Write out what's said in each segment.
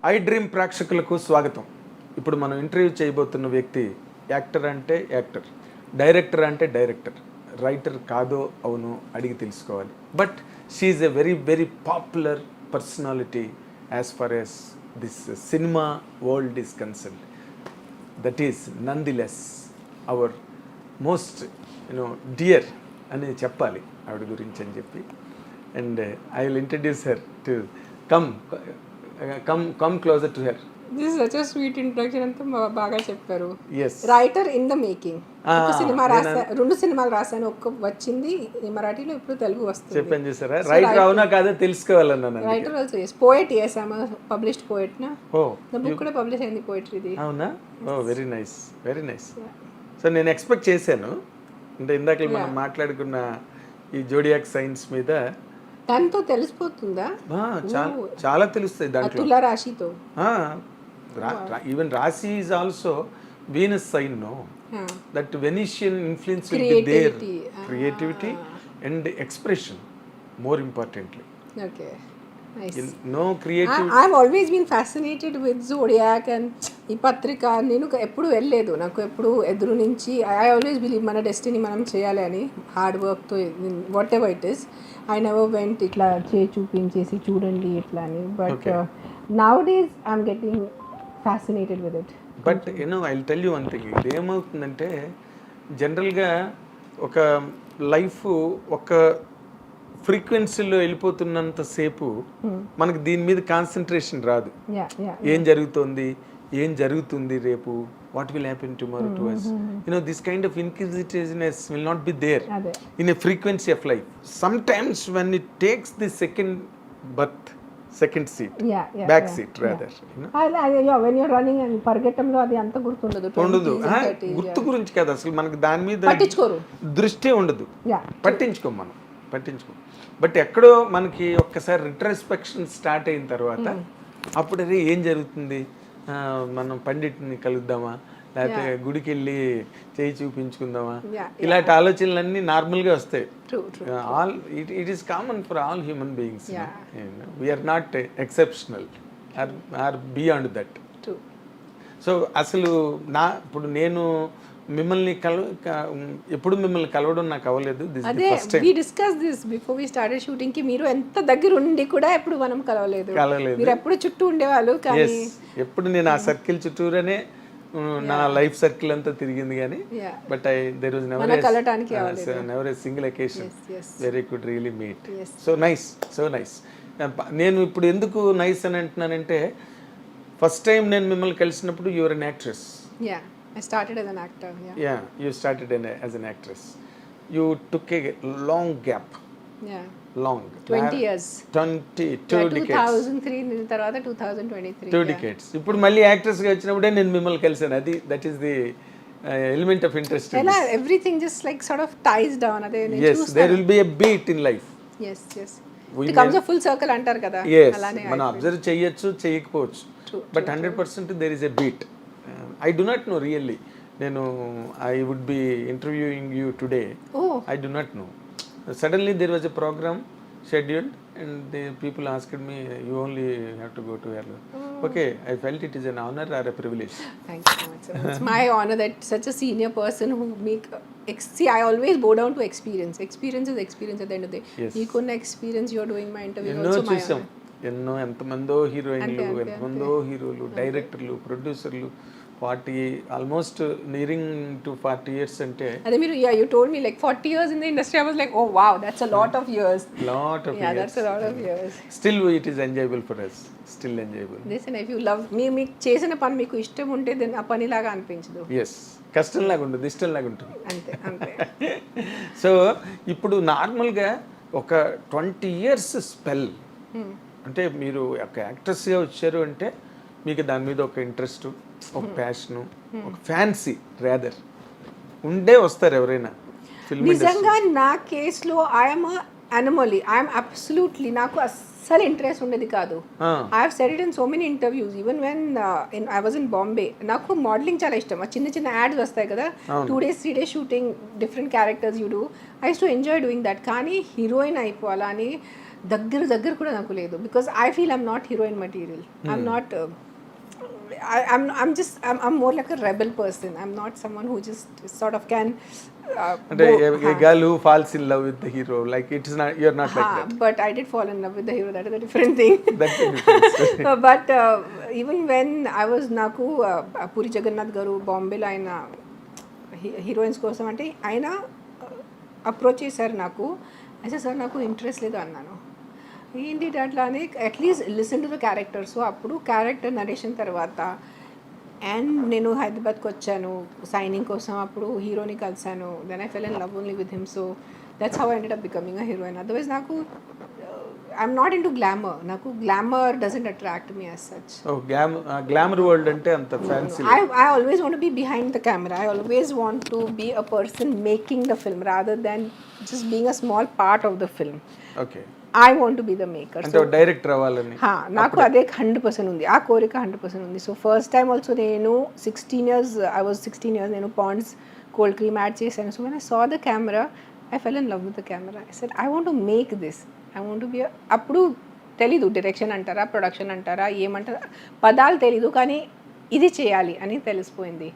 iDream ప్రేక్షకులకు స్వాగతం. ఇప్పుడు మనం ఇంటర్వ్యూ చేయబోతున్న వ్యక్తి యాక్టర్ అంటే యాక్టర్, డైరెక్టర్ అంటే డైరెక్టర్, రైటర్ కాదో అవునో అడిగి తెలుసుకోవాలి. But she's a very very popular personality as far as this cinema world is concerned. That is nonetheless our most dear అని చెప్పాలి ఆవిడ గురించి అని చెప్పి. And I will introduce her to come closer to her. This is such a sweet introduction అంతా బాగా చెప్పారు. Yes. Writer in the making. ఒక సినిమా రాసా, 2 సినిమాలు రాసాను. ఒక్క వచ్చింది మరాఠీలో, ఇప్పుడు తెలుగు వస్తుంది. చెప్పాను చూసారా, రైటర్ అవునా కాదో తెలుసుకోవాలన్నాను. Writer also yes, poet yes, I'm a published poet na. Oh, the book కూడా పబ్లిష్ అయింది పోయట్రీది. అవునా? Oh very nice, very nice. So నేను ఎక్స్పెక్ట్ చేశాను, అంటే ఇందాక మనం మాట్లాడుకున్న ఈ జోడియాక్ సైన్స్ మీద దాంతో తెలిసిపోతుందా? చాలా తెలుస్తాయి దాంట్లో. తుల రాశితో ఈవెన్ రాశి is also Venus sign. No that Venetian influence will be there. Creativity and expression more importantly. Okay, nice. No creativity. I've always been fascinated with zodiac and ఈ పత్రిక. నేను ఎప్పుడు వెళ్ళలేదు, నాకు ఎప్పుడు ఎదురు నుంచి ఐ ఆల్వేస్ బిలీవ్ మన డెస్టినీ మనం చేయాలి అని, హార్డ్ వర్క్తో what ever it is. I never went ఇట్లా చూపించేసి చూడండి ఇట్లా అని. But now days I'm getting fascinated with it. But I will tell you one thing. ఇది ఏమవుతుందంటే జనరల్గా ఒక లైఫ్ ఒక ఫ్రీక్వెన్సీలో వెళ్ళిపోతున్నంతసేపు మనకు దీని మీద కాన్సన్ట్రేషన్ రాదు. ఏం జరుగుతుంది రేపు, what will happen tomorrow to us. This kind of inquisitiveness will not be there in a frequency of life. Sometimes when it takes the second seat, back seat rather. When you're running and పరిగెట్టంలో అది అంత గుర్తుండదు. గుర్తు గురించి కాదు, అసలు మనకు దాని మీద దృష్టి ఉండదు, పట్టించుకోం. బట్ ఎక్కడో మనకి ఒక్కసారి రిట్రోస్పెక్షన్ స్టార్ట్ అయిన తర్వాత అప్పుడు అదే ఏం జరుగుతుంది, మనం పండిట్ని కలుద్దామా, లేకపోతే గుడికి వెళ్ళి చేయి చూపించుకుందామా, ఇలాంటి ఆలోచనలన్నీ నార్మల్గా వస్తాయి. All it is common for all human beings. We are not exceptional or beyond that. So అసలు ఇప్పుడు నేను ఎప్పుడు మిమ్మల్ని కలవడం నాకు అవ్వలేదు. we discussed this before we started shooting కి మీరు ఎంత దగ్గర ఉండి కూడా ఎప్పుడు మనం కలవలేదు. మీరు ఎప్పుడు చుట్టూ ఉండేవాళ్ళు, కానీ ఎప్పుడు నేను ఆ సర్కిల్ చుట్టూనే నా లైఫ్ సర్కిల్ అంతా తిరిగింది. కానీ but there was never a single occasion where I could really meet. So nice. నేను ఇప్పుడు ఎందుకు నైస్ అని అంటున్నానంటే, ఫస్ట్ టైం నేను మిమ్మల్ని కలిసినప్పుడు your an actress. I started as an actor. Yeah, you started as an actress. You took a long gap. Yeah. Long. 20 years. 22 decades. 2003 తర్వాత 2023. 2 decades. ఇప్పుడు మళ్ళీ యాక్ట్రెస్ గా వచ్చినప్పుడే నేను మిమ్మల్ని కలిసాను. అది that is the element of interest. Everything just like sort of ties down. అదే నేను చూస్తాను. Yes, there will be a beat in life. Yes. It comes a full circle అంటారు కదా. అలానే మనం అబ్జర్వ్ చేయొచ్చు, చేయకపోవచ్చు. But 100% there is a beat. I do not know really. I would be interviewing you today. I do not know. Suddenly there was a program scheduled and the people asked me, you only have to go to here. Okay, I felt it is an honor or a privilege. Thank you so much. It's my honor that such a senior person who see, I always bow down to experience. Experience is experience at the end of the day. Yes. You couldn't experience, you're doing my interview also my honor. ఎంతమందో హీరోయిన్లు, ఎంతమందో హీరోలు, డైరెక్టర్లు, ప్రొడ్యూసర్లు, 40 almost nearing to 40 years అంటే అదే మీరు you told me like 40 years in the industry. I was like, oh wow, that's a lot of years. That's a lot of years. Still it is enjoyable for us. Still enjoyable. Listen, if you love మీకు చేసిన పని మీకు ఇష్టం ఉంటే then ఆ పనిలాగా అనిపించదు. yes, కష్టంలాగా ఉండదు, ఇష్టంలాగా ఉంటుంది. అంతే. సో ఇప్పుడు నార్మల్గా ఒక 20 years స్పెల్ అంటే మీరు ఒక యాక్ట్రెస్గా వచ్చారు అంటే మీకు దాని మీద ఒక ఇంట్రెస్ట్, ఒక ప్యాషను, ఒక ఫ్యాన్సీ రాదర్ ఉండే వస్తారు ఎవరైనా ఫిల్మ్ ఇండస్ట్రీ. నిజంగా నా కేసులో ఐఎమ్ అనామలీ. ఐఎమ్ అబ్సల్యూట్లీ, నాకు అస్సలు ఇంట్రెస్ట్ ఉండేది కాదు. I have said it in so many interviews, even when I was in Bombay. నాకు మోడలింగ్ చాలా ఇష్టం. చిన్న యాడ్స్ వస్తాయి కదా, 2 days 3 days shooting, different characters you do. I use to enjoy doing that. కానీ హీరోయిన్ అయిపోవాలని దగ్గర కూడా నాకు లేదు, because I feel I'm not heroine material. I'm not I'm more like a rebel person. I'm not someone who just sort of can అంటే a girl who falls in love with the hero, like it is not, you're not like that. But I did fall in love with the hero. That is a different thing. That's a different story. But even when I was నాకు పూరి జగన్నాథ్ గారు బాంబేలో ఆయన heroines కోసం అంటే ఆయన approach చేశారు నాకు. అయితే సార్ నాకు ఇంట్రెస్ట్ లేదు అన్నాను. ఏంటి అట్లా అని at least listen to the character. So అప్పుడు క్యారెక్టర్ నరేషన్ తర్వాత అండ్ నేను హైదరాబాద్కి వచ్చాను సైనింగ్ కోసం. అప్పుడు హీరోని కలిసాను. Then I fell in love only with him. So that's how I ended up becoming a heroine. Otherwise నాకు I'm not into glamour. నాకు glamour doesn't attract me as such. Glamour world అంటే అంత fancy. I always want to be behind the camera. I always want to be a person making the film rather than just being a small part of the film. Okay. I want to be the maker. అంటే director అవ్వాలని నాకు అదే 100% ఉంది. ఆ కోరిక 100% ఉంది. So first time also నేను 16 years నేను పాండ్స్ కోల్డ్ క్రీమ్ యాడ్ చేశాను. So when I saw the camera, I fell in love with the camera. I said, I want to make this. I want to be అప్పుడు తెలీదు direction అంటారా production అంటారా ఏమంటారా పదాలు తెలీదు, కానీ ఇది చేయాలి అని తెలిసిపోయింది.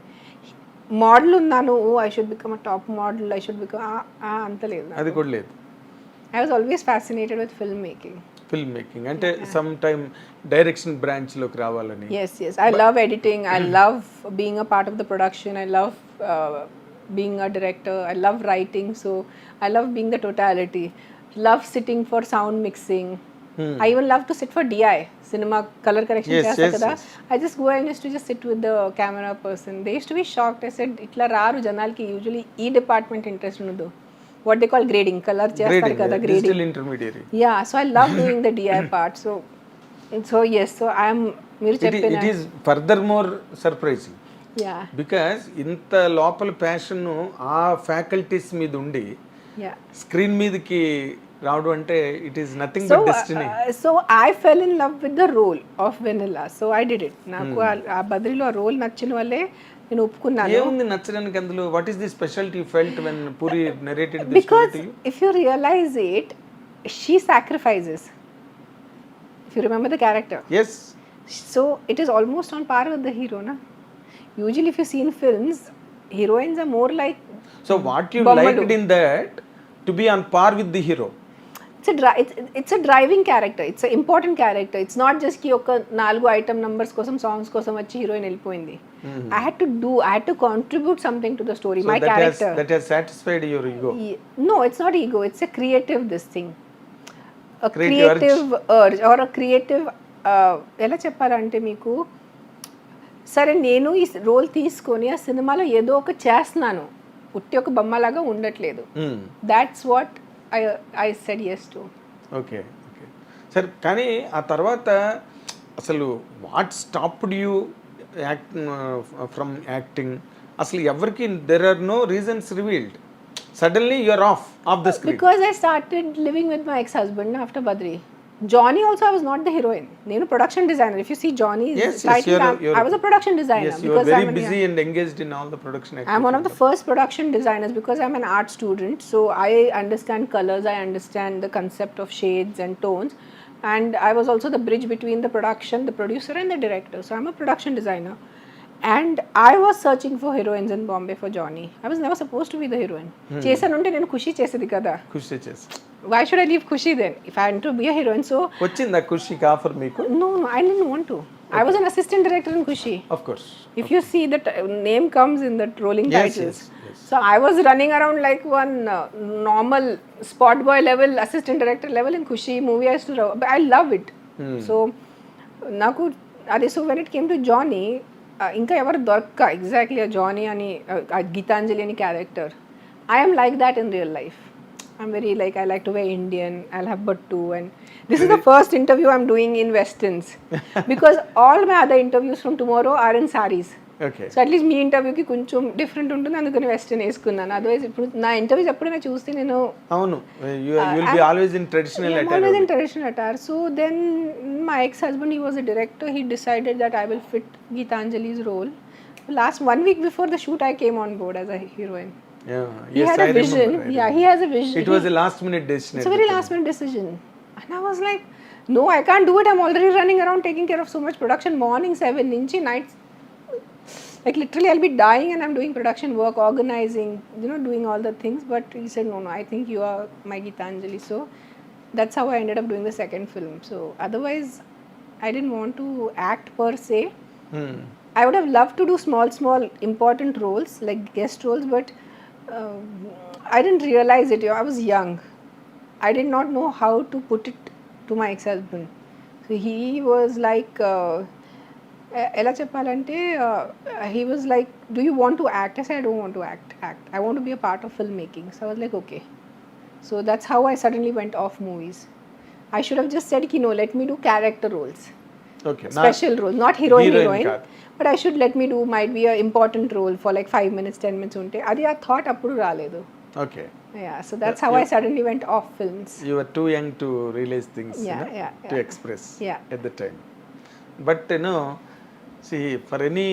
మోడల్ ఉన్నాను, I should become a top model, I should become అంత లేదు. అది కూడా లేదు. I was always fascinated with filmmaking. అంటే సమ్ టైమ్ డైరెక్షన్ బ్రాంచ్ లోకి రావాలని. Yes. I love editing. I love being a part of the production. I love being a director. I love writing. So I love being the totality. Love sitting for sound mixing. I even love to sit for DI, cinema color correction chesta kada. I just go and used to just sit with the camera person. They used to be shocked. I said itla raru janalki usually ee department interest unnadu. What they call grading, color చేస్తారు కదా, grading, digital intermediary. Yeah, so I love doing the DI part. So yes, so I am మీరు చెప్పిన it is furthermore surprising. Yeah. Because ఇంత లోపల passion ఆ faculties మీద ఉండి screen మీదకి రావడం అంటే it is nothing but destiny. So I fell in love with the role of Vennela. So I did it. నాకు ఆ బద్రీలో ఆ రోల్ నచ్చిన వల్లే నేను ఒప్పుకున్నాను. ఏముంది నచ్చడానికి అందులో? What is the speciality you felt when puri narrated this because if you realize it, she sacrifices. If you remember the character, yes, so it is almost on par with the hero, na. Usually if you see in films, heroines are more like, so what you liked in that to be on par with the hero? It's a driving character. It's an important character. It's not just ki oka 4 item numbers kosam songs kosam vachi heroine ellipoyindi. I had to contribute something to the story. So my character that has satisfied your ego. No, it's not ego. It's a creative this thing. A creative urge or a creative ఎలా చెప్పాలంటే మీకు, సరే నేను ఈ role తీసుకొని ఆ సినిమాలో ఏదో ఒక చేస్తున్నాను, ఉట్టి ఒక బొమ్మలాగా ఉండట్లేదు. That's what I said yes to. Okay సరే. కానీ ఆ తర్వాత అసలు what stopped you from acting? అసలు ఎవరికి there are no reasons revealed, suddenly you are off the screen? Because I started living with my ex-husband after Badri. Johnny also, I was not the heroine. Nenu production designer. If you see Johnny's title, I was a production designer. Yes, you are very busy and engaged in all the production activities. I'm one of the first production designers because I'm an art student. So I understand colors, I understand the concept of shades and tones. And I was also the bridge between the production, the producer and the director. So I'm a production designer. And I was searching for heroines in Bombay for Johnny. I was never supposed to be the heroine. చేసానుంటే నేను ఖుషి చేసేది కదా. ఖుషి చేసి Why should I leave Khushi then if I had to be a heroine? So వచ్చిందా ఖుషికి offer మీకు? No, I didn't want to. Okay. I was an assistant director in Khushi. Of course. If you see the name comes in the rolling titles. Yes. So I was running around like one normal spot boy level, assistant director level in Khushi movie. But I love it. So naku ade, so when it came to Johnny, ఇంకా ఎవరు దొరక్క exactly ఆ Johnny అని గీతాంజలి అని character. I am like that in real life. I'm very like, I like to wear Indian, I'll have buttu, and this is the first interview I'm doing in westerns because all my other interviews from tomorrow are in sarees. Okay. So at least మీ ఇంటర్వ్యూకి కొంచెం different ఉంటుంది, అందుకని western వేసుకున్నాను. Otherwise ఇప్పుడు నా interviews ఎప్పుడైనా చూస్తే నేను అవును you will be always in traditional attire. Always in traditional attire. So then my ex-husband, he was a director, he decided that I will fit Geetanjali's role. Last 1 week before the shoot I came on board as a heroine. Yeah. He Yes, had a vision. Remember. Yeah, he has a vision. It was a last minute decision. It's a very last minute decision. And I was like, no, I can't do it. I'm already running around taking care of so much production. Morning 7 nunchi night, like literally I'll be dying and I'm doing production work, organizing, doing all the things. But he said, no, I think you are my Gitanjali. So that's how I ended up doing the second film. So otherwise, I didn't want to act per se. I would have loved to do small important roles like guest roles, but I didn't realize it. I was young. I did not know how to put it to my ex-husband. So he was like, ఎలా చెప్పాలంటే he was like, do you want to act? I said, I don't want to act. I want to be a part of filmmaking. So I was like, okay. So that's how I suddenly went off movies. I should have just said, no, let me do character roles. Okay. Special roles, not heroine. But I should let me do, might be a important role for like 5 minutes, 10 minutes unte. Adi a thought appudu raaledu. Okay. Yeah, so that's how I suddenly went off films. You were too young to realize things, to express at the time. But see, for any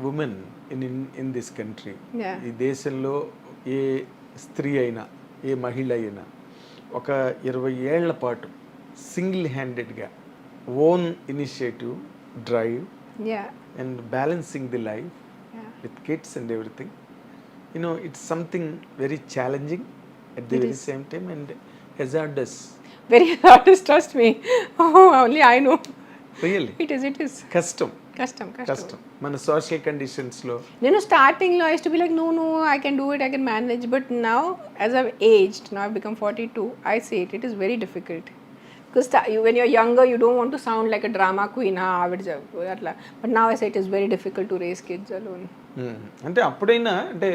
woman in this country, ఈ దేశంలో ఏ స్త్రీ అయినా ఏ మహిళ అయినా ఒక 20 ఏళ్ల పాటు single హ్యాండెడ్గా own initiative drive and balancing the life with kids and everything, it's something very challenging at the very same time and hazardous. Very hazardous, trust me. Only I know. Really? It is. Custom. మన social కండిషన్స్లో నేను స్టార్టింగ్లో I used to be like, no, I can do it, I can manage. But now, as I've aged, now I've become 42, I say it is very difficult. Because when you're younger, you don't want to sound like a drama queen. But now I say it is very difficult to raise kids alone. అంటే అప్పుడైనా అంటే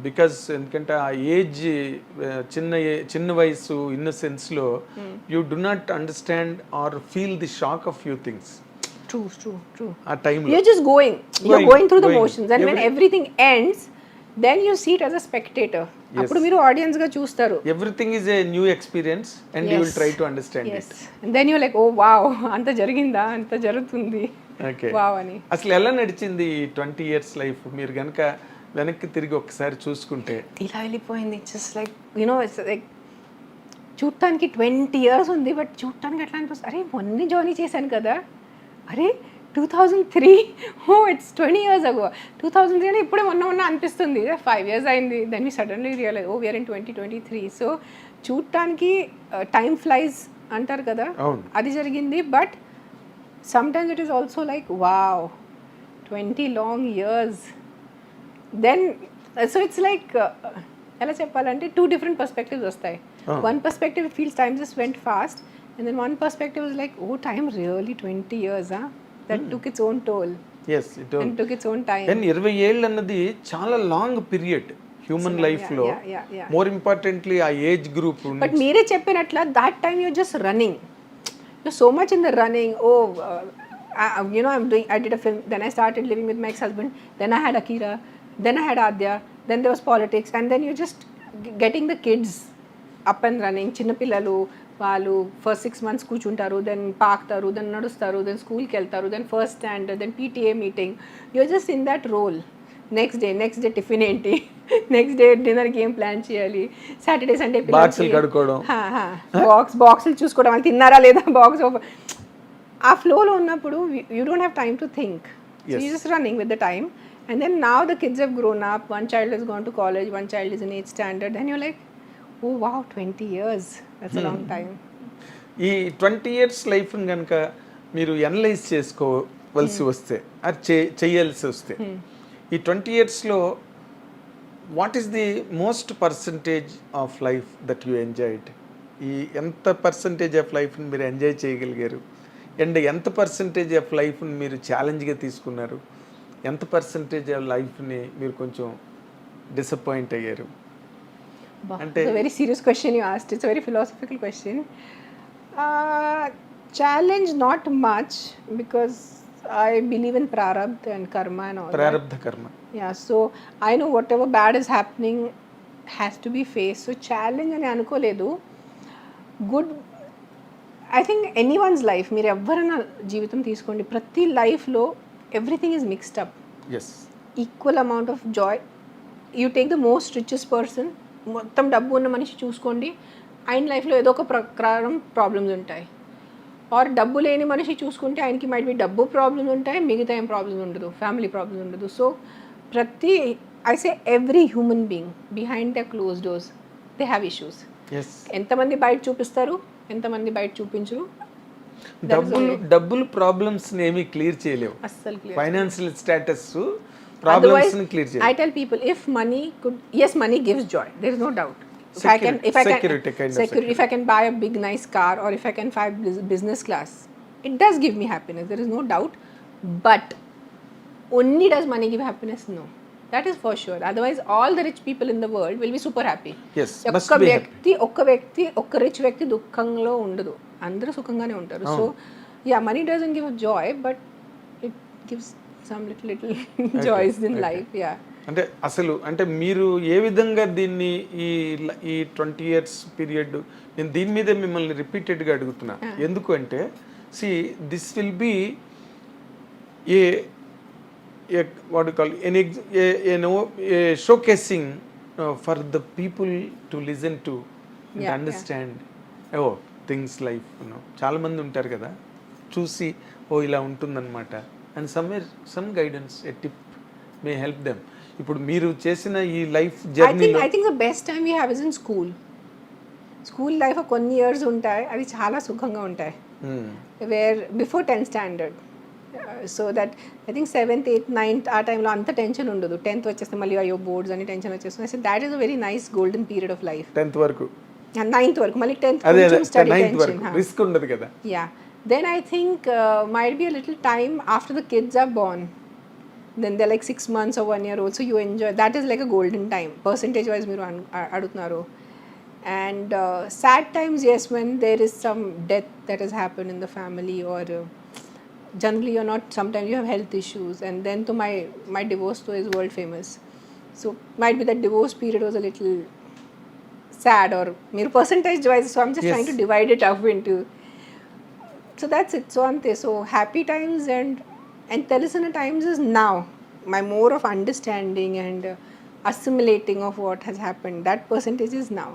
because ఎందుకంటే ఆ age చిన్న వయసు ఇన్నసెన్స్లో you do not understand or feel the shock of few things. True. ఆ టైంలో you're just going through the motions, and when everything ends, then you see it as a spectator. అప్పుడు మీరు audience గా చూస్తారు. Everything is a new experience and you will try to understand it. And then you're like, oh wow, అంత జరిగిందా, అంత జరుగుతుంది. Okay. Wow అని. అసలు ఎలా నడిచింది 20 years లైఫ్? మీరు గనుక వెనక్కి తిరిగి ఒకసారి చూసుకుంటే ఇలా వెళ్ళిపోయింది. జస్ట్ లైక్ ఇట్స్ లైక్ చూడటానికి 20 years ఉంది, బట్ చూడటానికి ఎట్లా అనిపిస్తుంది, అరే మొన్న జాయిన్ చేశాను కదా, అరే 2003, it's 20 years ago. 2003 అంటే ఇప్పుడే మొన్న అనిపిస్తుంది. 5 years అయింది. Then we suddenly realise we are in 2023. So చూడటానికి టైమ్ ఫ్లైస్ అంటారు కదా, అది జరిగింది. But sometimes it is also like wow, 20 long years. Then so it's like ఎలా చెప్పాలంటే 2 different perspectives వస్తాయి. One perspective, it feels time just went fast, and then one perspective is like, oh, time really 20 years, that took its own toll. Yes, it and took its own time. And 20 ఏళ్ళు అన్నది చాలా long period human life లో. More importantly ఆ age group. But మీరే చెప్పినట్ల that time you're just running, you're so much in the running. I did a film, then I started living with my ex-husband, then I had Akira, then I had Aadya, then there was politics, and then you're just getting the kids up and running. చిన్న పిల్లలు వాళ్ళు first 6 months కూర్చుంటారు, then పాకుతారు, then నడుస్తారు, then స్కూల్కి వెళ్తారు, then first standard, then PTA meeting. You're just in that role. Next day tiffin ఏంటి, next day డిన్నర్కి ఏం ప్లాన్ చేయాలి, సాటర్డే సండే బాక్సులు చూసుకోవడం, వాళ్ళు తిన్నారా లేదా బాక్స్. ఆ ఫ్లోలో ఉన్నప్పుడు you don't have time to think. So you just running with the time. And then now the kids have grown up. One child has gone to college, one child is in 8th standard. Then you're like, oh wow, 20 years. That's a long time. ఈ 20 years లైఫ్ని కనుక మీరు analyse చేసుకోవలసి వస్తే, అది చేయాల్సి వస్తే, ఈ 20 yearsలో what is the most percentage of life that you enjoyed? ఈ ఎంత పర్సంటేజ్ ఆఫ్ లైఫ్ని మీరు ఎంజాయ్ చేయగలిగారు, అండ్ ఎంత పర్సంటేజ్ ఆఫ్ లైఫ్ని మీరు ఛాలెంజ్గా తీసుకున్నారు, ఎంత పర్సంటేజ్ ఆఫ్ లైఫ్ని మీరు కొంచెం డిసప్పాయింట్ అయ్యారు? అంటే very serious question you asked. It's very philosophical question. Challenge not much, because I believe in prarabdha and karma and all prarabdha that. Karma. Yeah, so I know whatever bad is happening has to be faced. So challenge ani anukoledu. Good, I think anyone's life, మీరు ఎవరైనా జీవితం తీసుకోండి, ప్రతి లైఫ్లో everything is mixed up. Yes. Equal amount of joy. You take the most richest person, మొత్తం డబ్బు ఉన్న మనిషి చూసుకోండి, ఆయన లైఫ్లో ఏదో ఒక ప్రకారం ప్రాబ్లమ్స్ ఉంటాయి. ఆర్ డబ్బు లేని మనిషి చూసుకుంటే ఆయనకి మైట్ బి డబ్బు ప్రాబ్లమ్స్ ఉంటాయి, మిగతా ఏం ప్రాబ్లమ్స్ ఉండదు, ఫ్యామిలీ ప్రాబ్లమ్స్ ఉండదు. సో ప్రతి I say every human being behind the close doors they have issues. ఎంతమంది బయట చూపిస్తారు, ఎంతమంది బయట చూపించరు. డబ్బులు ప్రాబ్లమ్స్ ఏమీ క్లియర్ చేయలేవు. అస్సలు ఫైనాన్షియల్ స్టేటస్ ప్రాబ్లమ్స్ ని క్లియర్ చేయలేవు. I tell people if money could, yes, money gives joy, there is no doubt. If I can buy a big nice car, or if I can fly business class, it does give me happiness, there is no doubt. But only does money give happiness? No, that is for sure. Otherwise all the rich people in the world will be super happy. Yes, ఒక్క వ్యక్తి ఒక్క rich వ్యక్తి దుఃఖంలో ఉండదు, అందరూ సుఖంగానే ఉంటారు. So yeah, money doesn't give joy, but it gives some little joys in life. Yeah, అంటే అసలు అంటే మీరు ఏ విధంగా దీన్ని ఈ 20 years పీరియడ్, నేను దీని మీదే మిమ్మల్ని రిపీటెడ్గా అడుగుతున్నా. ఎందుకు అంటే this will be what you call a showcasing for the people to listen to and understand things life, చాలా మంది ఉంటారు కదా, చూసి ఇలా ఉంటుందన్నమాట, and some guidance, a tip may help them. ఇప్పుడు మీరు చేసిన ఈ లైఫ్ జర్నీలో I think the best time we have is in school life. కొన్ని ఇయర్స్ ఉంటాయి, అది చాలా సుఖంగా ఉంటాయి. Where before 10th standard, so that I think 7th, 8th, 9th ఆ టైంలో అంత టెన్షన్ ఉండదు. 10th వచ్చేస్తే మళ్ళీ అయ్యో బోర్డ్స్ అని టెన్షన్ వచ్చేస్తుంది. So that is a very nice golden period of life. 10th వరకు, 9th వరకు, మళ్ళీ 10th స్టడీ టెన్షన్, రిస్క్ ఉండదు కదా. Yeah, then I think might be a little time after the kids are born, then they're like 6 months or 1 year old, so you enjoy, that is like a golden time percentage wise మీరు అడుగుతున్నారు. And sad times, yes, when there is some death that has happened in the family, or generally you're not, sometimes you have health issues, and then to my divorce though is world famous, so might be that divorce period was a little sad, or mere percentage wise, so I'm just trying to divide it up into, so that's it. So ante, so happy times and telusana times is now my more of understanding and assimilating of what has happened. That percentage is now.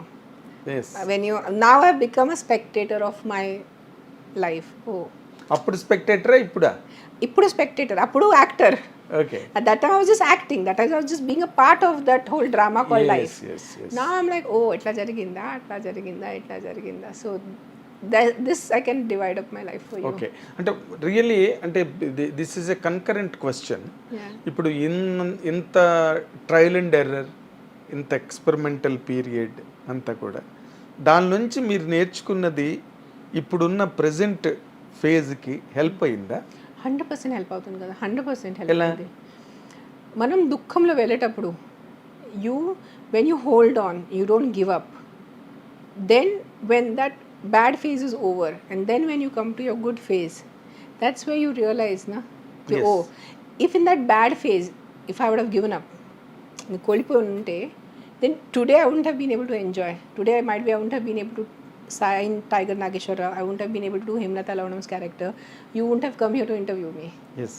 Yes. When you now have become a spectator of my life. Oh, అప్పుడు స్పెక్టేటరా? ఇప్పుడు spectator, అప్పుడు actor. Okay. At that time I was just acting, that I was just being a part of that whole drama called life. Yes. Now I'm like, oh, ఇట్లా జరిగిందా. So this I can divide up my life for you. Okay. అంటే really అంటే this is a concurrent question. ఇప్పుడు ఇంత trial and error, ఇంత experimental period అంతా కూడా, దాని నుంచి మీరు నేర్చుకున్నది ఇప్పుడున్న ప్రెజెంట్ ఫేజ్కి హెల్ప్ అయిందా? 100% హెల్ప్ అవుతుంది కదా, 100% హెల్ప్ అయింది. మనం దుఃఖంలో వెళ్ళేటప్పుడు when you hold on, you don't give up, then when that bad phase is over, and then when you come to your good phase, that's where you realize oh, if in that bad phase, if I would have given up, కోల్పోయి ఉంటే, then today I wouldn't have been able to enjoy. Today I wouldn't have been able to sign Tiger Nageshwara, I wouldn't have been able to do Hemlata Lavanam's character, you wouldn't have come here to interview me. Yes.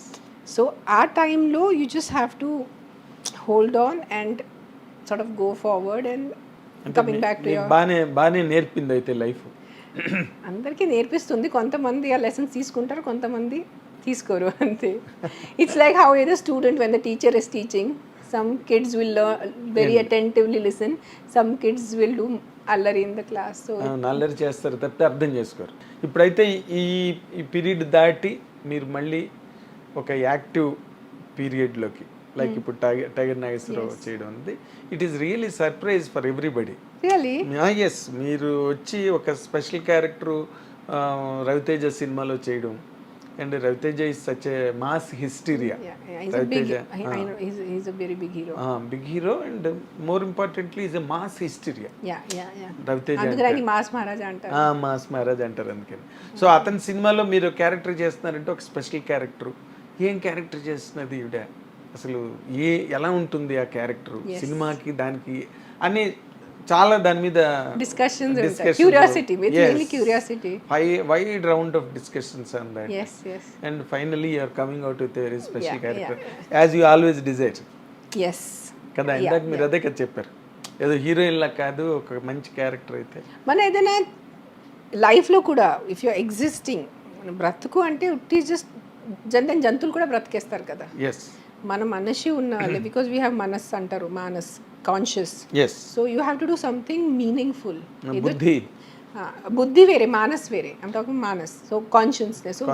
So our time lo, you just have to hold on and sort of go forward and coming back to your బానే నేర్పింది అయితే life. అందరికీ నేర్పిస్తుంది. కొంతమంది ఆ lessons తీసుకుంటారు, కొంతమంది తీసుకోరు, అంతే. It's like how A the student when the teacher is teaching, some kids will very attentively listen, some kids will do అల్లరి ఇన్ ద క్లాస్. సో అల్లరి చేస్తారు తప్పితే అర్థం చేసుకోరు. ఇప్పుడైతే ఈ పీరియడ్ దాటి మీరు మళ్ళీ ఒక యాక్టివ్ పీరియడ్లోకి, లైక్ ఇప్పుడు టైగర్ నాగేశ్వరరావు చేయడం ఉంది, it is really surprise for everybody. Really? Yes, మీరు వచ్చి ఒక స్పెషల్ క్యారెక్టరు రవితేజ సినిమాలో చేయడం, and Ravi Teja is such a mass hysteria. Big hero and more importantly is a mass hysteria. Ravi Teja mass Maharaj అంటారు. మాస్ మహారాజ్ అంటారు అందుకని. సో అతని సినిమాలో మీరు క్యారెక్టర్ చేస్తున్నారంటే ఒక స్పెషల్ క్యారెక్టర్. ఏం క్యారెక్టర్ చేస్తున్నది ఈవిడ, అసలు ఎలా ఉంటుంది ఆ క్యారెక్టర్ సినిమాకి దానికి అని చాలా దాని మీద discussions, curiosity, mainly curiosity, wide round of discussions on that. Yes. And finally you are coming out with a very special character, as you always desire. Yes. కదా, ఇందాక మీరు అదే కదా చెప్పారు, ఏదో హీరోయిన్ లా కాదు, ఒక మంచి క్యారెక్టర్ అయితే. మన ఏదైనా లైఫ్లో కూడా ఇఫ్ యూ ఎగ్జిస్టింగ్, మన బ్రతుకు అంటే ఇట్ ఈస్ జస్ట్ జంతువులు కూడా బ్రతికేస్తారు కదా. ఎస్ మన మనిషి ఉన్న వాళ్ళే, బికాజ్ వీ హ్యావ్ మనస్ అంటారు, మానస్ conscious. Yes so you have to do something meaningful. బుద్ధి బుద్ధి వేరే, మానస్ వేరే. ఐమ్ టాకింగ్ మానస్. So consciousness. So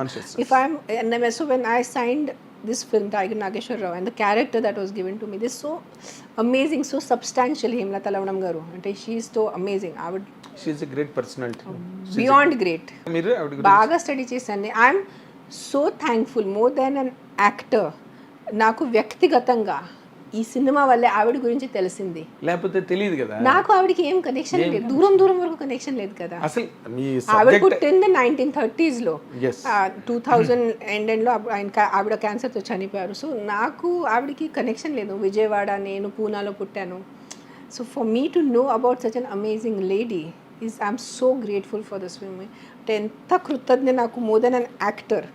if I'm, so when I signed this film, Tiger Nageshwar Rao, and the character that was given to me, this so amazing, so substantial. Hemlata Lavanam garu ante she is so amazing. She is a great personality, beyond great. Meeru avadi gurinchi baga study chesanu. I am so thankful, more than an actor, నాకు వ్యక్తిగతంగా ఈ cinema వల్లే ఆవిడ గురించి తెలిసింది. లేకపోతే తెలియదు కదా, నాకు ఆవిడకి ఏం కనెక్షన్ లేదు, దూరం వరకు కనెక్షన్ లేదు కదా. అసలు మీ ఆవిడ పుట్టింది 1930s లో, yes 2000 ఎండ్లో ఆవిడ క్యాన్సర్తో చనిపోయారు. సో నాకు ఆవిడకి కనెక్షన్ లేదు. విజయవాడ, నేను పూనాలో పుట్టాను. So for me to know about such an amazing lady is, I'm so grateful for this film. అంటే ఎంత కృతజ్ఞ నాకు, more than an actor,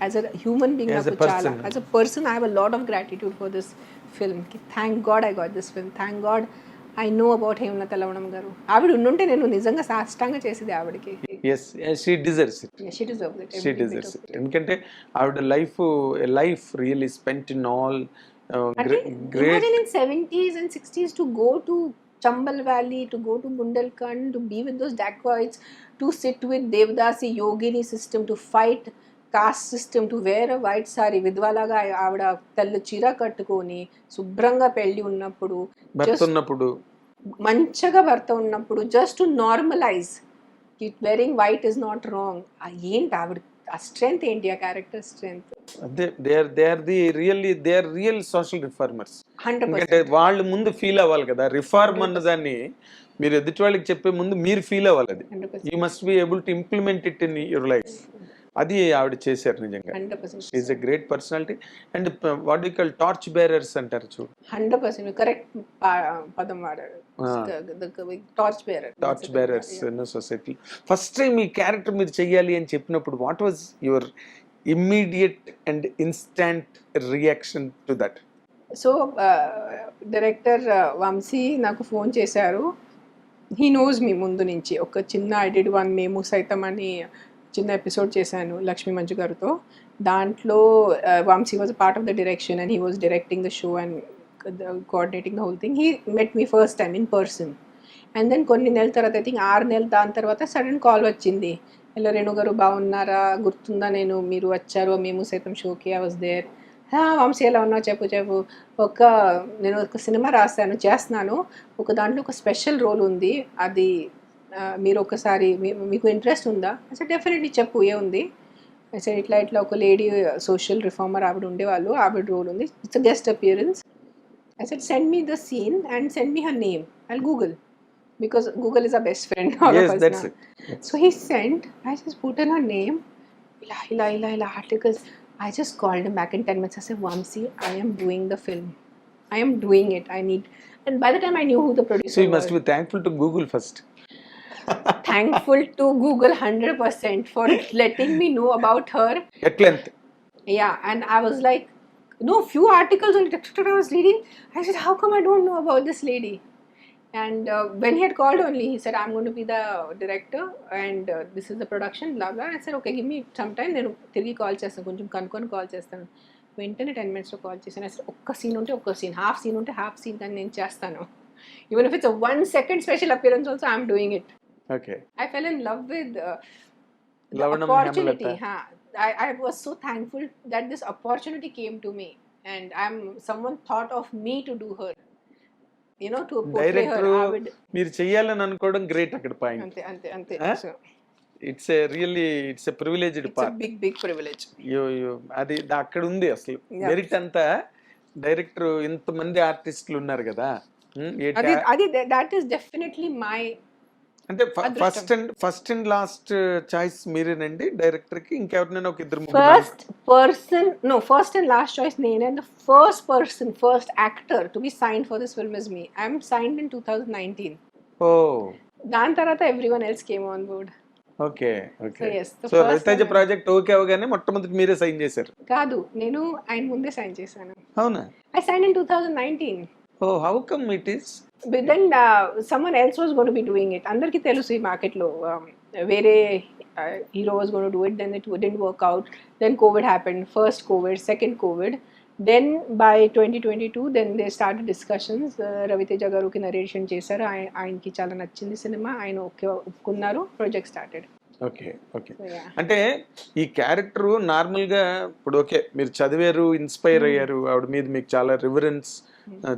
as a human being నాకు చాలా, as a person I have a lot of gratitude for this film. Thank God I got this film. Thank God I know about Hemalatha Lavanam garu. ఆవిడ ఉండుంటే నేను నిజంగా సాష్టాంగా చేసేది ఆవిడకి. yes she deserves it, she deserves it, she deserves it. ఎందుకంటే ఆవిడ life really spent in all great. Imagine in 70s and 60s to go to Chambal Valley, to go to Bundelkhand, to be with those dacoits, to sit with Devdasi Yogini system, to fight caste system, to wear a white saree, విధ్వలాగా ఆవిడ తెల్ల చీర కట్టుకొని శుభ్రంగా పెళ్ళి ఉన్నప్పుడు, మంచిగా భర్త ఉన్నప్పుడు, just to normalise wearing white is not wrong. ఏంటి ఆవిడ ఆ స్ట్రెంగ్త్, ఏంటి ఆ character strength. They are real social reformers. 100%. వాళ్ళు ముందు ఫీల్ అవ్వాలి కదా, రిఫార్మ్ అన్నదాన్ని మీరు ఎదుటి వాళ్ళకి చెప్పే ముందు మీరు ఫీల్ అవ్వాలి. అది you must be able to implement it in your life. అది ఆవిడ చేశారు నిజంగా. Is a great personality. And what you call torch bearers అంటారు చూడు. 100% కరెక్ట్ పదం వాడారు. Torch bearers in society. First time ఈ క్యారెక్టర్ మీరు చెయ్యాలి అని చెప్పినప్పుడు what was your immediate and instant reaction to that? So director Vamsi నాకు ఫోన్ చేశారు. హీ నోస్ మీ ముందు నుంచి. ఒక చిన్న ఐ డిడ్ వన్ మేము సైతం అని చిన్న ఎపిసోడ్ చేశాను లక్ష్మీ మంజు గారితో. దాంట్లో Vamsi was a part of the direction and he was directing the show and coordinating the whole thing. He met me first time in person. And then కొన్ని నెలల తర్వాత, ఐ థింక్ 6 నెలలు దాని తర్వాత సడన్ కాల్ వచ్చింది. హలో రేణు గారు బాగున్నారా, గుర్తుందా నేను, మీరు వచ్చారు మేము సైతం షోకి, ఐ వాజ్ దేర్. వంశీ ఎలా ఉన్నావు చెప్పు. నేను ఒక సినిమా చేస్తున్నాను, ఒక దాంట్లో ఒక స్పెషల్ రోల్ ఉంది, అది మీరు ఒకసారి మీకు ఇంట్రెస్ట్ ఉందా? అసలు డెఫినెట్లీ చెప్పు, ఏముంది. అసలు ఇట్లా ఒక లేడీ సోషల్ రిఫార్మర్ ఆవిడ ఉండేవాళ్ళు, ఆవిడ రోల్ ఉంది, it's a guest appearance. I said, send me the scene and send me her name. I'll Google, because Google is our best friend. Yes, that's it. So he sent, I just put in her name, ila articles. I just called him back in 10 minutes. I said, Vamsi, I am doing the film. I am doing it. I need, and by the time I knew who the producer was. So you must be thankful to Google first. Thankful to Google 100% for letting me know about her. At length. Yeah, and I was like, no, few articles on it I was reading. I said, how come I don't know about this lady? And when he had called only, he said, I'm going to be the director and this is the production, blah blah. I said, okay, give me some time. Then tirgi call chestanu, koncham kankoni call chestanu. Ventane 10 minutes lo call chesanu. I said, okka scene unte okka scene, half scene unte half scene kan nenu chestanu. Even if it's a 1 second special appearance also, I'm doing it. Okay. I fell in love with the Lavanam opportunity. Hemlata. I was so thankful that this opportunity came to me, and someone thought of me to do her, you know, to portray her. మీరు చెయ్యాలని అనుకోవడం great అక్కడ point. అంతే. It's a privileged part. Big privilege. అది అక్కడ ఉంది అసలు. Merit అంతా డైరెక్టర్, ఇంతమంది ఆర్టిస్టులు ఉన్నారు కదా, అది దట్ ఈస్ డెఫినెట్లీ మై, అంటే ఫస్ట్ అండ్ లాస్ట్ చాయిస్ మీరేనండి డైరెక్టర్ కి? ఇంకెవరినైనా ఒక ఇద్దరు ఫస్ట్ అండ్ లాస్ట్ చాయిస్ నేనే. And the first actor to be signed for this film is me. I am signed in 2019. Oh, దాని తర్వాత everyone else came on board. Okay. So Ravi Teja project okay అవగానే మొట్టమొదటి మీరే సైన్ చేశారు? కాదు, నేను ఆయన ముందే సైన్ చేశాను. అవునా? I sign in 2019. Oh, how come it is? But then someone else was going to be doing it. అందరికీ తెలుసు ఈ మార్కెట్లో వేరే hero was going to do it. Then it didn't work out. Then COVID happened. First COVID, second COVID. Then by 2022, then they started discussions. Ravi Teja గారుకి narration చేశారు. ఆయనకి చాలా నచ్చింది సినిమా. ఆయన ఓకే ఒప్పుకున్నారు. Project started. Okay okay. అంటే ఈ క్యారెక్టర్ నార్మల్గా ఇప్పుడు ఓకే మీరు చదివారు, ఇన్స్పైర్ అయ్యారు, ఆవిడ మీద మీకు చాలా రివరెన్స్,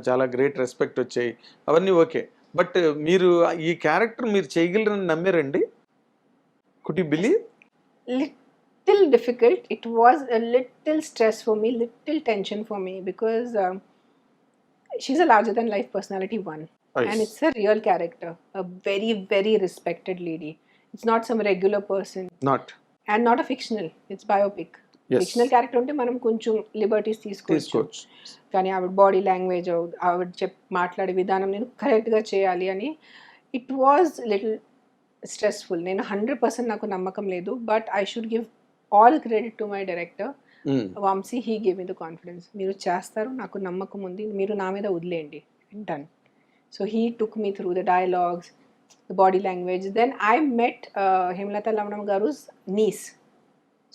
చాలా గ్రేట్ రెస్పెక్ట్ వచ్చాయి, అవన్నీ ఓకే. బట్ మీరు ఈ క్యారెక్టర్ మీరు చేయగలరని నమ్మారండి? Could you believe? Little difficult. It was a little stress for me, little tension for me, because she's a larger than life personality, one. Nice. And it's a real character, a very, very respected lady. It's not some regular person. Not. And not a fictional. It's biopic. Yes. Fictional character ఉంటే మనం కొంచెం liberties తీసుకోవచ్చు. కానీ ఆవిడ body language, ఆవిడ మాట్లాడే విధానం నేను కరెక్ట్గా చేయాలి అని ఇట్ వాజ్ లిటిల్ స్ట్రెస్ఫుల్. నేను 100% నాకు నమ్మకం లేదు, but I should give all credit to my director Vamsi. He give me the confidence. మీరు చేస్తారు, నాకు నమ్మకం ఉంది, మీరు నా మీద వదిలేయండి, done. So he took me through the dialogues, the body language. Then I met Hemalatha Lavanam గారు's niece.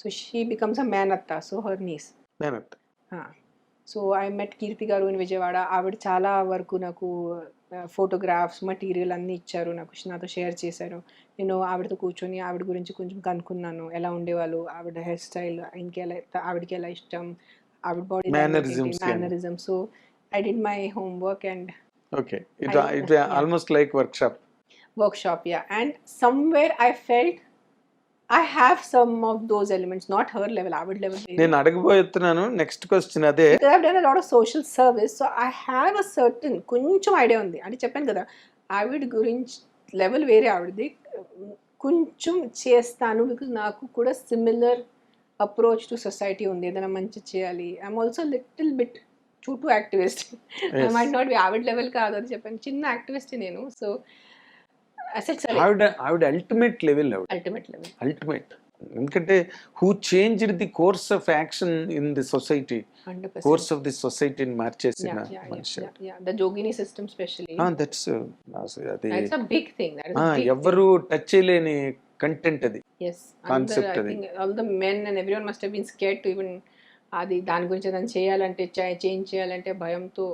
So she becomes a manatta, so her niece. Manatta. So I met కీర్తి గారు ఇన్ విజయవాడ. ఆవిడ చాలా వరకు నాకు ఫోటోగ్రాఫ్స్ మెటీరియల్ అన్నీ ఇచ్చారు, నాతో షేర్ చేశారు. నేను ఆవిడతో కూర్చొని ఆవిడ గురించి కొంచెం కనుక్కున్నాను, ఎలా ఉండేవాళ్ళు, ఆవిడ హెయిర్ స్టైల్, ఆవిడకి ఎలా ఇష్టం, ఆవిడ body mannerism. So I did my homework and okay, it almost like workshop. Yeah, and somewhere I felt I have some of those elements, not her level, ఆవిడ level. నేను అడగబోతున్నాను నెక్స్ట్ క్వశ్చన్ అదే. I've done a lot of social service, so I have a certain కొంచెం idea ఉంది. అంటే చెప్పాను కదా, ఆవిడ గురించి లెవెల్ వేరే, ఆవిడది కొంచెం చేస్తాను, బికాజ్ నాకు కూడా సిమిలర్ అప్రోచ్ టు సొసైటీ ఉంది. ఏదైనా మంచి చేయాలి. I'm also little bit two activist. I might not be ఆవిడ లెవెల్ కాదు అని చెప్పాను, చిన్న యాక్టివిస్ట్ నేను. సో ఆవిడ అల్టిమేట్ లెవెల్. ఎందుకంటే who changed the course of action in the society, course of the సొసైటీని మార్చేసిన మనిషి. The jogini system specially, that's a big thing. ఎవరు టచ్ చేయలేని కంటెంట్ అది. కాన్సెప్ట్ అది. All the men and everyone must have been scared to even అది దాని గురించి దాన్ని చేయాలంటే, చేంజ్ చేయాలంటే భయంతో.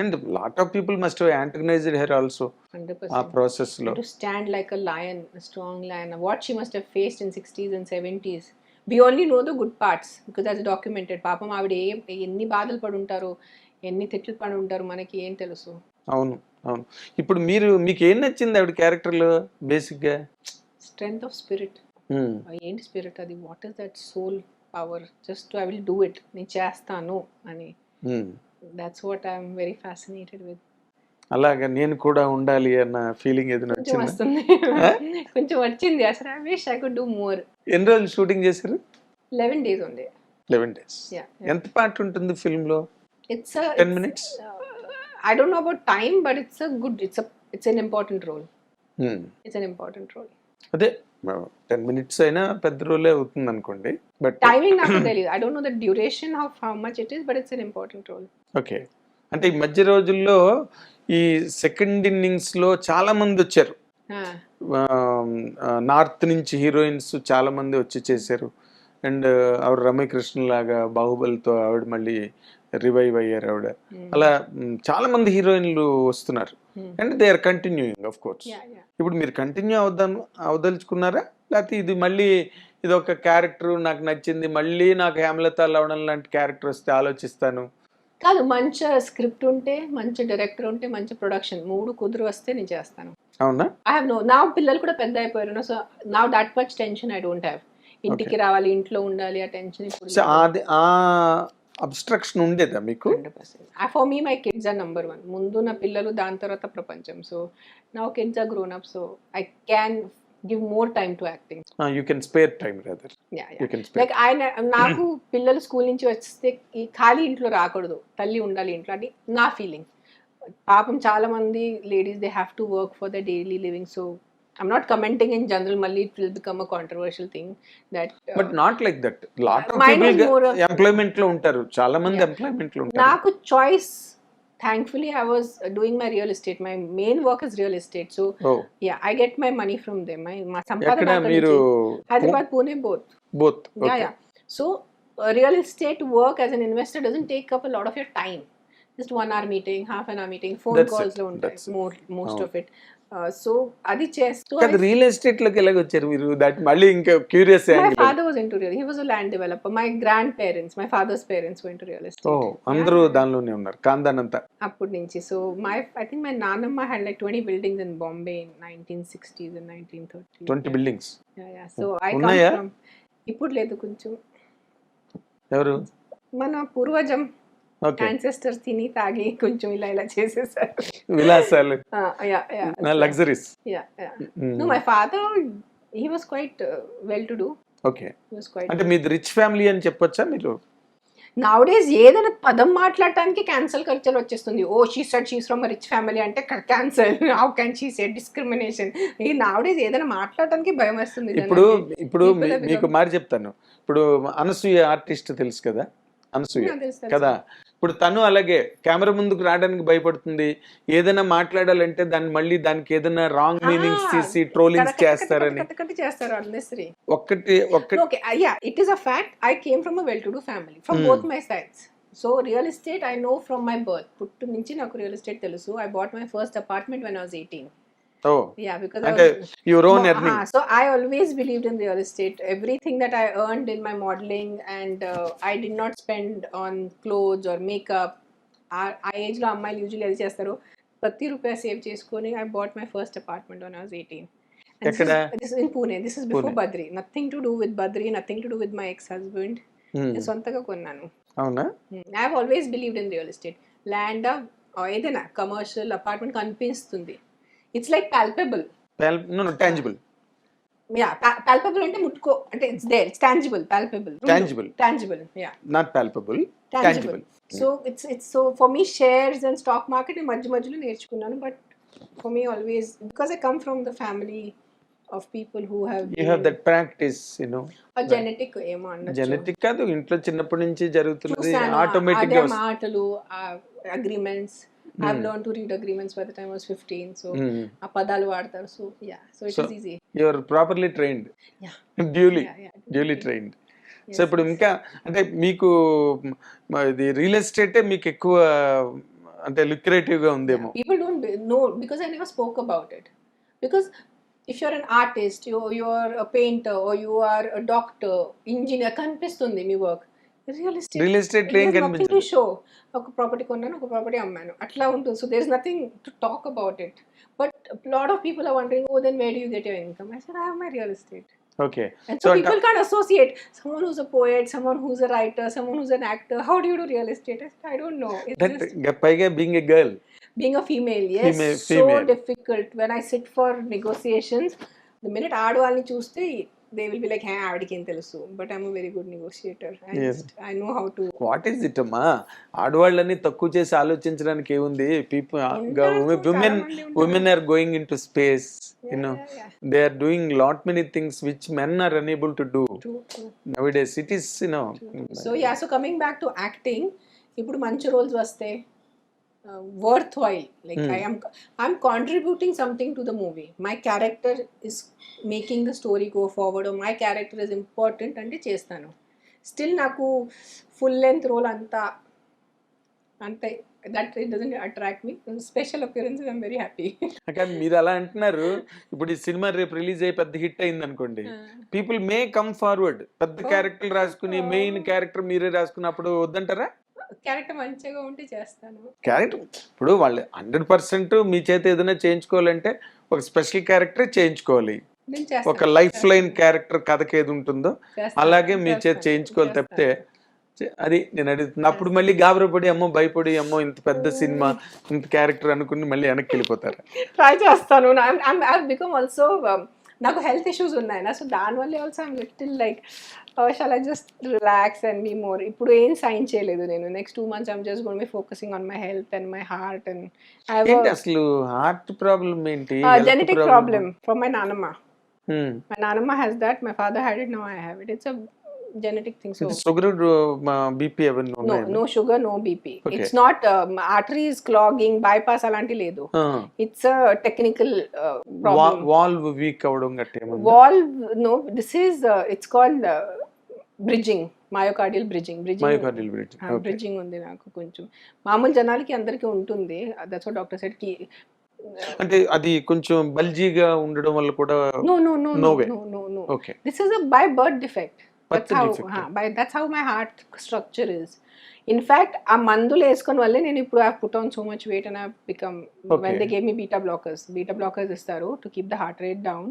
And a lot of people must have antagonized her also. 100%. ఆ ప్రాసెస్ లో. To stand like a lion, a strong lion. What she must have faced in 60s and 70s. We only know the good parts because that's documented. పాపం ఆవిడ ఎన్ని బాధలు పడి ఉంటారో, ఎన్ని తిట్లు పడి ఉంటారో మనకి ఏం తెలుసు. అవును. ఇప్పుడు మీకు ఏం నచ్చింది ఆవిడ క్యారెక్టర్ లో బేసిక్ గా? Strength of spirit. ఏంటి స్పిరిట్ అది? What is that soul power? Just I will do it, నేను చేస్తాను అని. That's what I'm very fascinated with. అలాగా నేను కూడా ఉండాలి అన్న ఫీలింగ్ ఏదైనా వచ్చింది? కొంచెం వచ్చింది. అసలు I wish I could do more. ఎన్ని రోజులు షూటింగ్ చేశారు? 11 days only. 11 days. Yeah. ఎంత పార్ట్ ఉంటుంది ఫిల్మ్ లో? It's 10 minutes. I don't know about time, but it's an important role. It's an important role. అదే 10 minutes అయినా పెద్ద రోలే అవుతుంది అనుకోండి. బట్ టైమింగ్ నాకు తెలియదు. I don't know the duration of how much it is, but it's an important role. Okay. అంటే ఈ మధ్య రోజుల్లో ఈ సెకండ్ ఇన్నింగ్స్ లో చాలా మంది వచ్చారు, నార్త్ నుంచి హీరోయిన్స్ చాలా మంది వచ్చి చేశారు. అండ్ ఆవిడ రమ్యకృష్ణ లాగా బాహుబలితో ఆవిడ మళ్ళీ రివైవ్ అయ్యారు ఆవిడ. అలా చాలా మంది హీరోయిన్లు వస్తున్నారు. And they are continuing of course. ఇప్పుడు మీరు కంటిన్యూ అవదలుచుకున్నారా, లేకపోతే ఇది మళ్ళీ ఇది ఒక క్యారెక్టర్ నాకు నచ్చింది, మళ్ళీ నాకు హేమలత లవణం లాంటి క్యారెక్టర్ వస్తే ఆలోచిస్తాను? కాదు, మంచి స్క్రిప్ట్ ఉంటే, మంచి డైరెక్టర్ ఉంటే, మంచి ప్రొడక్షన్, 3 కుదురు వస్తే నేను చేస్తాను. అవునా? ఐ హావ్ నా పిల్లలు కూడా పెద్ద అయిపోయారు. సో నా that much tension I don't have. ఇంటికి రావాలి, ఇంట్లో ఉండాలి, ఆ టెన్షన్ ఇప్పుడు అబ్స్ట్రక్షన్ ఉండేదా మీకు? 100%. For me my kids are number 1. ముందు నా పిల్లలు, దాని తర్వాత ప్రపంచం. So now kids are grown up, so I can give more time to acting. You can spare time rather. Yeah. You can spare. Like నాకు పిల్లలు స్కూల్ నుంచి వస్తే ఈ ఖాళీ ఇంట్లో రాకూడదు, తల్లి ఉండాలి ఇంట్లో అని నా ఫీలింగ్. పాపం చాలా మంది ladies they have to work for the daily living. So I'm not commenting in general, malli it will become a controversial thing that but not like that. Lot of people employment lo untaru, chaala mandi employment lo untaru. Naaku choice thankfully I was doing my real estate. My main work is real estate. So oh yeah, I get my money from them. మా ఎక్కడ సంపాదన అక్కడి మీరు నుంచి. Hyderabad, Pune, both. Both Yeah, yeah. So real estate work as an investor doesn't take up a lot of your time. Just 1 hour meeting, half an hour meeting, phone That's calls it. lo untai. That's it. Most of it. So adi chestu. కాదు real estate లోకి ఎలాగ వచ్చారు మీరు? That మళ్ళీ ఇంకా curious My angle. father was into real. He was a land developer. My grandparents, my father's parents were into real estate. ఓ అందరూ దానిలోనే ఉన్నారు కాందాన్ అంతా. అప్పటి నుంచి. So I think my నానమ్మ had like 20 buildings in Bombay in 1960s and 1930s. 20 buildings Yeah. So I come ఉన్నాయా? from. ఇప్పుడు లేదు, కొంచెం ఎవరు? మన పూర్వజం ఓకే ancestors తిని తాగి కొంచెం ఇలా చేసేసారు. విలాసాలు, Yeah. Luxuries. Yeah. No, my father, he was quite well to do. Okay He was quite. అంటే మీది రిచ్ ఫ్యామిలీ అని చెప్పొచ్చా మీరు? నౌడేస్ ఏదైనా పదం మాట్లాడటానికి క్యాన్సల్ కల్చర్ వచ్చేస్తుంది. Oh she said she's from rich family అంటే cancel, how can she said discrimination. ఈ నౌడేస్ ఏదైనా మాట్లాడటానికి భయం వస్తుంది. ఇప్పుడు మీకు మాట చెప్తాను. ఇప్పుడు అనసూయ ఆర్టిస్ట్ తెలుసు కదా, అనసూయ కదా, ఇప్పుడు తను అలాగే కెమెరా ముందుకు రావడానికి భయపడుతుంది. ఏదైనా మాట్లాడాలంటే దానికి ఏదైనా రాంగ్ మీనింగ్స్ తీసి ట్రోలింగ్స్ చేస్తారని. చేస్తారు అన్నెసరీ. ఒక్కటి okay, yeah, it is a fact. I came from a well to do family from both my sides. So real estate I know from my birth. పుట్టు నుంచి నాకు రియల్ ఎస్టేట్ తెలుసు. I bought my first apartment when I was 18. Oh, yeah, because అంటే your own earning. So I always believed in real estate. Everything that I earned in my modeling, and I did not spend on clothes or makeup. ఆ age లో అమ్మాయిలు usually అది చేస్తారు. ప్రతి రూపాయి save చేసుకొని I bought my first apartment when I was 18. ఎక్కడ? This is in Pune. This is before Badri. Nothing to do with Badri, nothing to do with my ex-husband. నేను సొంతగా కొన్నాను. అవునా? I have always believed in real estate. Land ఏదైనా commercial apartment కనిపిస్తుంది. It's like palpable. No, tangible. Yeah, palpable అంటే ముట్టుకో అంటే it's there. It's tangible, palpable. Tangible, yeah. Not palpable. Tangible. So it's so for me shares and stock market మధ్యలో నేర్చుకున్నాను. But for me always, because I come from the family of people who have you have that practice, you know. A genetic ఏమో అన్నట్టు. Genetic కాదు, ఇంట్లో చిన్నప్పటి నుంచి జరుగుతున్నది automatic గా మాటలు, agreements. I've learned to read agreements by the time I was 15. So ఆ పదాలు వాడతారు. So yeah, so it is easy. You are properly trained. Yeah. Duly trained. So ఇప్పుడు ఇంకా అంటే మీకు ఇది రియల్ ఎస్టేటే మీకు ఎక్కువ అంటే లుక్రేటివ్ గా ఉందేమో. People don't know because I never spoke about it. Because if you're an artist, you're a painter, or you are a doctor, engineer, కనిపిస్తుంది మీ work. Real estate nothing to show. ఒక property కొన్నాను, ఒక property అమ్మాను, అట్లా ఉంటుంది. So there is nothing to talk about it. But lot of people are wondering, oh then where do you get your income? I said I have my real estate. Okay. And so people can't associate someone who's a poet, someone who's a writer, someone who's an actor. How do you do real estate? I don't know. It's just పైగా being a girl, being a female, yes, so difficult. When I sit for negotiations, the minute ఆడవాళ్ళని చూస్తే they will be like, hey, ఆవిడకి ఏం తెలుసు. But I'm a very good negotiator. I know how to. What is it అమ్మా? ఆడవాళ్ళని తక్కువ చేసి ఆలోచించడానికి ఏముంది? women are going into space, you know. They are doing lot many things which men are unable to do. True. Nowadays it is, you know. So coming back to acting, ఇప్పుడు మంచి roles వస్తే worthwhile, like I'm contributing something to the movie. My character is making the story go forward, or my character is important అంటే చేస్తాను. Still నాకు full length role అంతే that it doesn't attract me. Special appearances I'm very happy. కానీ మీరు అలా అంటున్నారు. ఇప్పుడు ఈ సినిమా రేపు రిలీజ్ అయ్యి పెద్ద హిట్ అయింది అనుకోండి, పీపుల్ మే కమ్ ఫార్వర్డ్, పెద్ద క్యారెక్టర్ రాసుకుని మెయిన్ క్యారెక్టర్ మీరే రాసుకున్నప్పుడు వద్దంటారా? క్యారెక్టర్ మంచిగా ఉంటే చేస్తాను. క్యారెక్టర్ ఇప్పుడు వాళ్ళు 100% మీ చేత ఏదైనా చేయించుకోవాలంటే ఒక స్పెషల్ క్యారెక్టర్ చేయించుకోవాలి. ఒక లైఫ్ లైన్ క్యారెక్టర్ కథకి ఏది ఉంటుందో అలాగే మీ చేత చేయించుకోవాలి తప్పితే అది నేను అడుగుతున్నా. అప్పుడు మళ్ళీ గాబరపడి అమ్మో భయపడి అమ్మో ఇంత పెద్ద సినిమా ఇంత క్యారెక్టర్ అనుకుని మళ్ళీ వెనక్కి వెళ్ళిపోతారు. ట్రై చేస్తాను. బికమ్ ఆల్సో నాకు హెల్త్ ఇష్యూస్ ఉన్నాయి నా, సో దానివల్ల also I'm little like shall I just relax and be more. ఇప్పుడు ఏం సైన్ చేయలేదు నేను. Next 2 months I'm just going to be focusing on my health and my heart. And అసలు heart problem ఏంటి? Genetic problem from my నానమ్మ. My నానమ్మ has that, my father had it, now I have it. It's a genetic thing. So sugar BP అవన్నీ no, ఉన్నాయి. no sugar, no BP. Okay. It's not arteries clogging, bypass alanti ledu. It's a technical problem. Valve week అవడం గట్టి ఏమన్నా? Valve, no, this is it's called bridging, myocardial bridging. Myocardial breeding. Bridging ఉంది నాకు కొంచెం. మామూలు జనాలకి అందరికీ ఉంటుంది. దట్స్ వాట్ డాక్టర్ సెడ్ కి అంటే అది కొంచెం బల్జీగా ఉండడం వల్ల కూడా no no no No no way. no no no. Okay. This is a by birth defect. Birth That's how defect. that's how my heart structure is. In fact, ఆ మందులు వేసుకొని వల్లే నేను ఇప్పుడు I have put on so much weight and I have become when Okay. they gave me beta blockers ఇస్తారు to keep the heart rate down.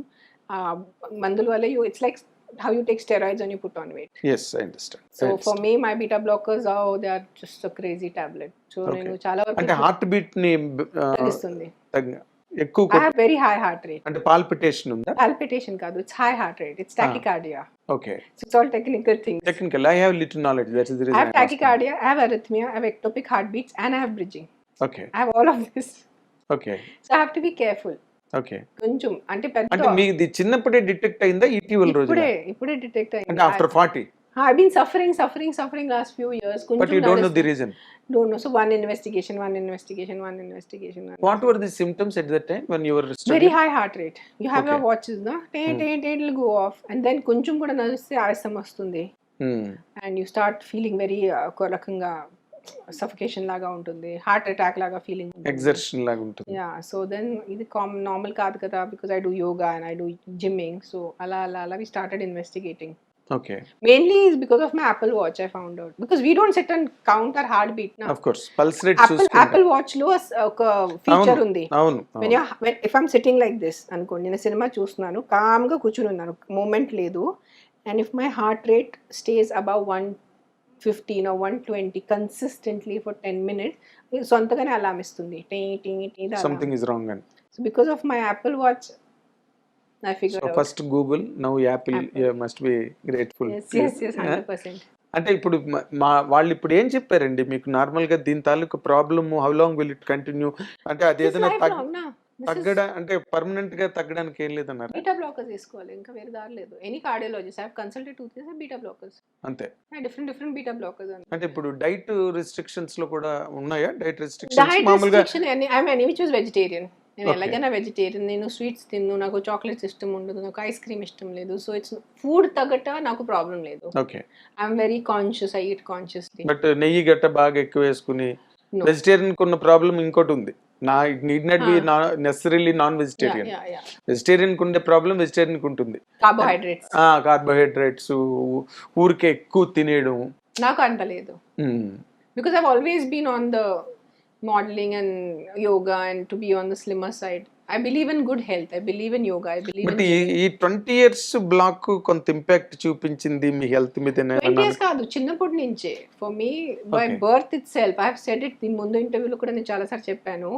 మందుల వల్ల it's like how you take steroids when you put on weight. Yes, I understand. So for me my beta blockers they are just a crazy tablet. So నేను చాలా వరకు అంటే heart beat ని తగ్గిస్తుంది. ఎక్కువ I have very high heart rate. అంటే palpitation ఉందా? Palpitation కాదు, it's high heart rate, it's tachycardia. Okay. So it's all technical things. Technical. I have little knowledge. That is the reason. I have tachycardia, I have arrhythmia, I have ectopic heartbeats, and I have bridging. Okay. I have all of this. Okay. So I have to be careful. Okay. కొంచెం అంటే అంటే పెద్ద మీది చిన్నప్పుడే detect అయిందా ఇటీవల రోజున? ఇప్పుడే డిటెక్ట్ అంటే అయింది. After 40. I've been suffering last few years. But you don't know the reason. Don't know. So one investigation. What were the symptoms at that time when you were studying? Very high heart rate. You have Okay. your watches, no? It'll go off. And then కొంచెం కూడా నడిస్తే ఆయాసం వస్తుంది. And you start feeling very రకంగా suffocation లాగా ఉంటుంది, heart attack లాగా feeling exertion లాగా ఉంటుంది. యా సో దెన్ ఇది నార్మల్ కాదు కదా, because I do yoga and I do gymming. So అలా we started investigating. Okay. Mainly is because of my Apple Watch I found out, because we don't sit and count our heartbeat na. Of course, pulse rate Apple Watch lo oka feature undi. Avunu. When if I'm sitting like this అనుకోండి, నేను cinema చూస్తున్నాను, com గా కూర్చుని ఉన్నాను, moment లేదు, and if my heart rate stays above 115 or 120 consistently for 10 minutes, సొంతగానే alarm ఇస్తుంది, something is wrong. And so because of my Apple Watch I figured out. First Google, now Apple. You must be grateful. Yes 100%. అంటే ఇప్పుడు వాళ్ళు ఇప్పుడు ఏం చెప్పారండి మీకు నార్మల్గా దీని తాలూకు problem? How long will it continue? అంటే అది ఏదైనా అంటే పర్మనెంట్ గా తగ్గడానికి ఏం లేదన్నారు. బీటా బ్లాకర్స్ తీసుకోవాలి, ఇంకా వేరే దారి లేదు. Any cardiologist I have consulted 2 3 beta blockers అంతే. Different beta blockers. అంటే ఇప్పుడు డైట్ రిస్ట్రిక్షన్స్ లో కూడా ఉన్నాయా? డైట్ రిస్ట్రిక్షన్స్ మామూలుగా I am any which is vegetarian. నేను ఎలాగైనా వెజిటేరియన్, నేను స్వీట్స్ తిన్ను, నాకు చాక్లెట్స్ ఇష్టం ఉండదు, నాకు ఐస్ క్రీమ్ ఇష్టం లేదు. సో ఇట్స్ ఫుడ్ తగ్గట నాకు ప్రాబ్లం లేదు. Okay. I'm very conscious, I eat consciously. But నెయ్యి గట్ట బాగా ఎక్కువ వేసుకుని వెజిటేరియన్ కున్న ప్రాబ్లం ఇంకోటి ఉంది. Need not be necessarily non vegetarian. Vegetarian కుండే ప్రాబ్లం వెజిటేరియన్ కు ఉంటుంది. కార్బోహైడ్రేట్స్ ఊరికే ఎక్కువ తినేయడం నాకు అంత లేదు. Because I always been on the modeling and yoga and to be on the slimmer side. I believe in good health, I believe in yoga, I believe in ఈ 20 years black కొంత impact చూపించింది మీ health మీద? 20 years కాదు, చిన్నప్పటి నుంచే. For me by birth it self, I have said it ముందు ఇంటర్వ్యూలో కూడా నేను చాలా సార్లు చెప్పాను.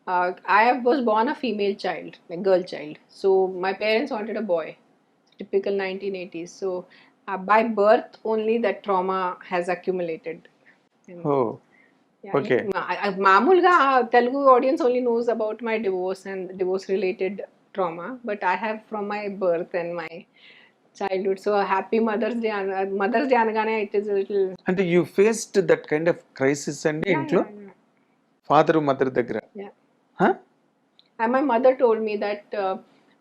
I was born a female child, a girl child. So my parents wanted a boy, typical 1980s. So by birth only that trauma has accumulated. Okay. మామూలుగా Telugu audience only knows about my divorce and divorce related trauma, but I have from my birth and my childhood. So happy mother's day అనగానే it is little. అంటే you faced that kind of crisis అండి ఇంట్లో father mother దగ్గర? And my mother told me that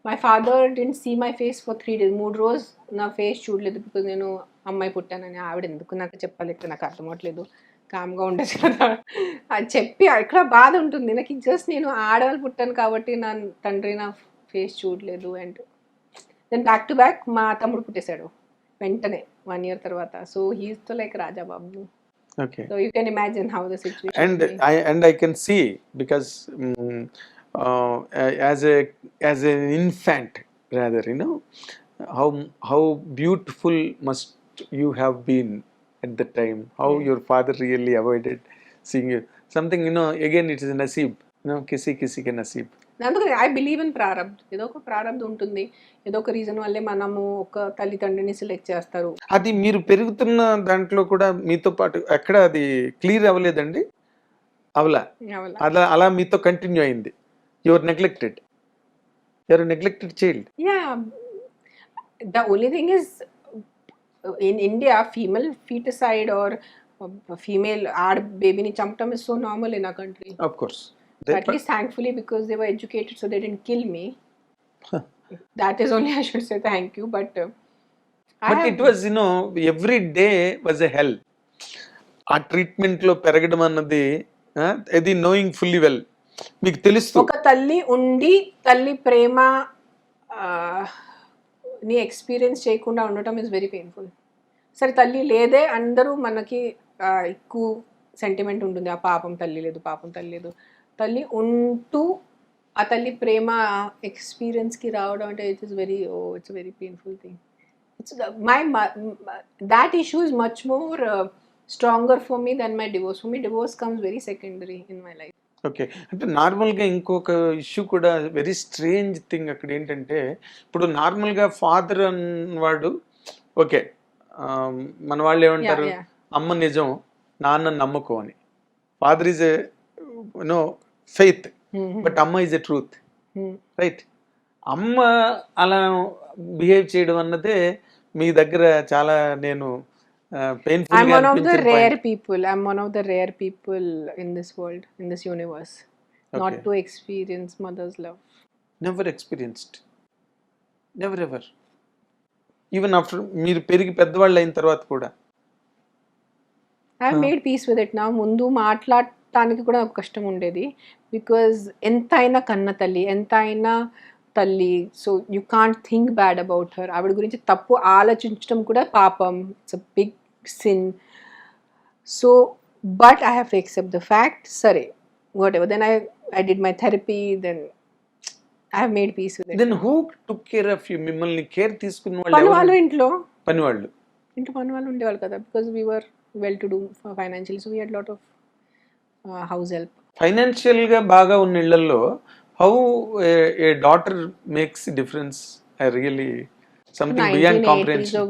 my father didn't see my face for 3 days. 3 రోజు నా face చూడలేదు, because నేను అమ్మాయి పుట్టానని. ఆవిడ ఎందుకు నాకు చెప్పలేదు, నాకు అర్థం అవట్లేదు, కామ్గా ఉండొచ్చు కదా అది చెప్పి. అక్కడ బాధ ఉంటుంది నాకు, జస్ట్ నేను ఆడవాళ్ళు పుట్టాను కాబట్టి నా తండ్రి నా ఫేస్ చూడలేదు. And then back to back మా తమ్ముడు పుట్టేశాడు వెంటనే 1 year తర్వాత. So he's though like Raja Babu. Okay. So you can imagine how the situation and I can see, because as an infant rather, you know, how beautiful must you have been at the time, how your father really avoided seeing you. Something, you know, again it is a naseeb, you know, kisi ke naseeb. అందుకని I believe in ప్రారబ్ధ్. ఏదో ఒక ప్రారబ్ధం ఉంటుంది, ఏదో ఒక reason వల్లే మనము ఒక తల్లిదండ్రిని select చేస్తారు. అది మీరు పెరుగుతున్న దాంట్లో కూడా మీతో పాటు ఎక్కడ అది క్లియర్ అవ్వలేదండి? అలా మీతో కంటిన్యూ అయింది. Your neglected, your neglected child. Yeah, the only thing is in India, female feticide or female aad baby ni champtam is so normal in our country. Of course. So at least thankfully, because they were educated, so they didn't kill me. That is only I should say thank you. But it was, every day was a hell. ఆ ట్రీట్మెంట్లో పెరగడం అన్నది అది knowing fully well, మీకు తెలుసు. ఒక తల్లి ఉండి తల్లి ప్రేమ ని ఎక్స్పీరియన్స్ చేయకుండా ఉండటం ఇస్ వెరీ పెయిన్ఫుల్. సరే తల్లి లేదే, అందరూ మనకి ఎక్కువ సెంటిమెంట్ ఉంటుంది, ఆ పాపం తల్లి లేదు, పాపం తల్లి లేదు. తల్లి ఉంటూ ఆ తల్లి ప్రేమ ఎక్స్పీరియన్స్కి రావడం అంటే it's very painful thing. It's that issue is much more stronger for me than my divorce. For me, divorce comes very secondary in my life. Okay, అంటే నార్మల్గా ఇంకొక ఇష్యూ కూడా వెరీ స్ట్రేంజ్ థింగ్ అక్కడ ఏంటంటే, ఇప్పుడు నార్మల్గా ఫాదర్ అన్నవాడు okay, మన వాళ్ళు ఏమంటారు, అమ్మ నిజం నాన్న నమ్మకం అని. ఫాదర్ ఈజ్ ఫెయిత్, బట్ అమ్మ ఈజ్ ఎ ట్రూత్, రైట్? అమ్మ అలా బిహేవ్ చేయడం అన్నదే మీ దగ్గర చాలా నేను painful. I'm one of the rare people. I'm one of the rare people in this world, in this universe, not to experience mother's love. Never experienced. Never ever. Even after మీరు పెరిగి పెద్దవాళ్ళు అయిన తర్వాత కూడా. I have made peace with it now. ముందు మాట్లాడటానికి కూడా నాకు కష్టం ఉండేది, బికాజ్ ఎంత అయినా కన్న తల్లి, ఎంత అయినా తల్లి, so you can't think bad about her. ఆవిడ గురించి తప్పు ఆలోచించడం కూడా పాపం, it's a big sin. So but I have to accept the fact. సరే whatever, then I did my therapy, then I have made peace with it. Then who took care of you? మిమ్మల్ని care తీసుకున్న పనివాళ్ళు ఇంట్లో పనివాళ్ళు ఉండేవాళ్ళు కదా, because we were well to do financial, so we had lot of house help. ఫైనాన్షియల్గా బాగా ఉన్న ఇళ్లలో how a daughter makes a difference, I really something beyond comprehension.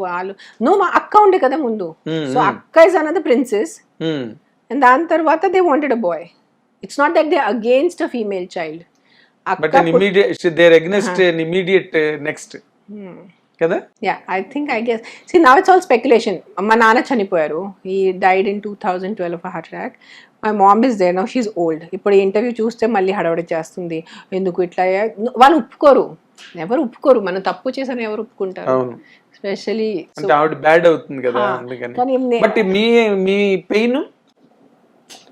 No, మా అక్క ఉండే కదా ముందు, సో అక్క is another princess, and దాని తర్వాత they wanted a boy. It's not that they are against a female child, but an immediate they are against an immediate next కదా. Yeah, I guess, see now it's all speculation. మా నాన్న చనిపోయారు, he died in 2012 of a heart attack. My mom is there now, she's old. ఇప్పుడు interview చూస్తే మళ్ళీ హడావిడి చేస్తుంది, ఎందుకు ఇట్లా. వాళ్ళు ఒప్పుకోరు, ఎవరు ఒప్పుకోరు, మనం తప్పు చేసాను ఎవరు ఒప్పుకుంటారు, ఎస్పెషల్లీ అంటే ఆవిడ బ్యాడ్ అవుతుంది కదా అందుకని. బట్ మీ పెయిన్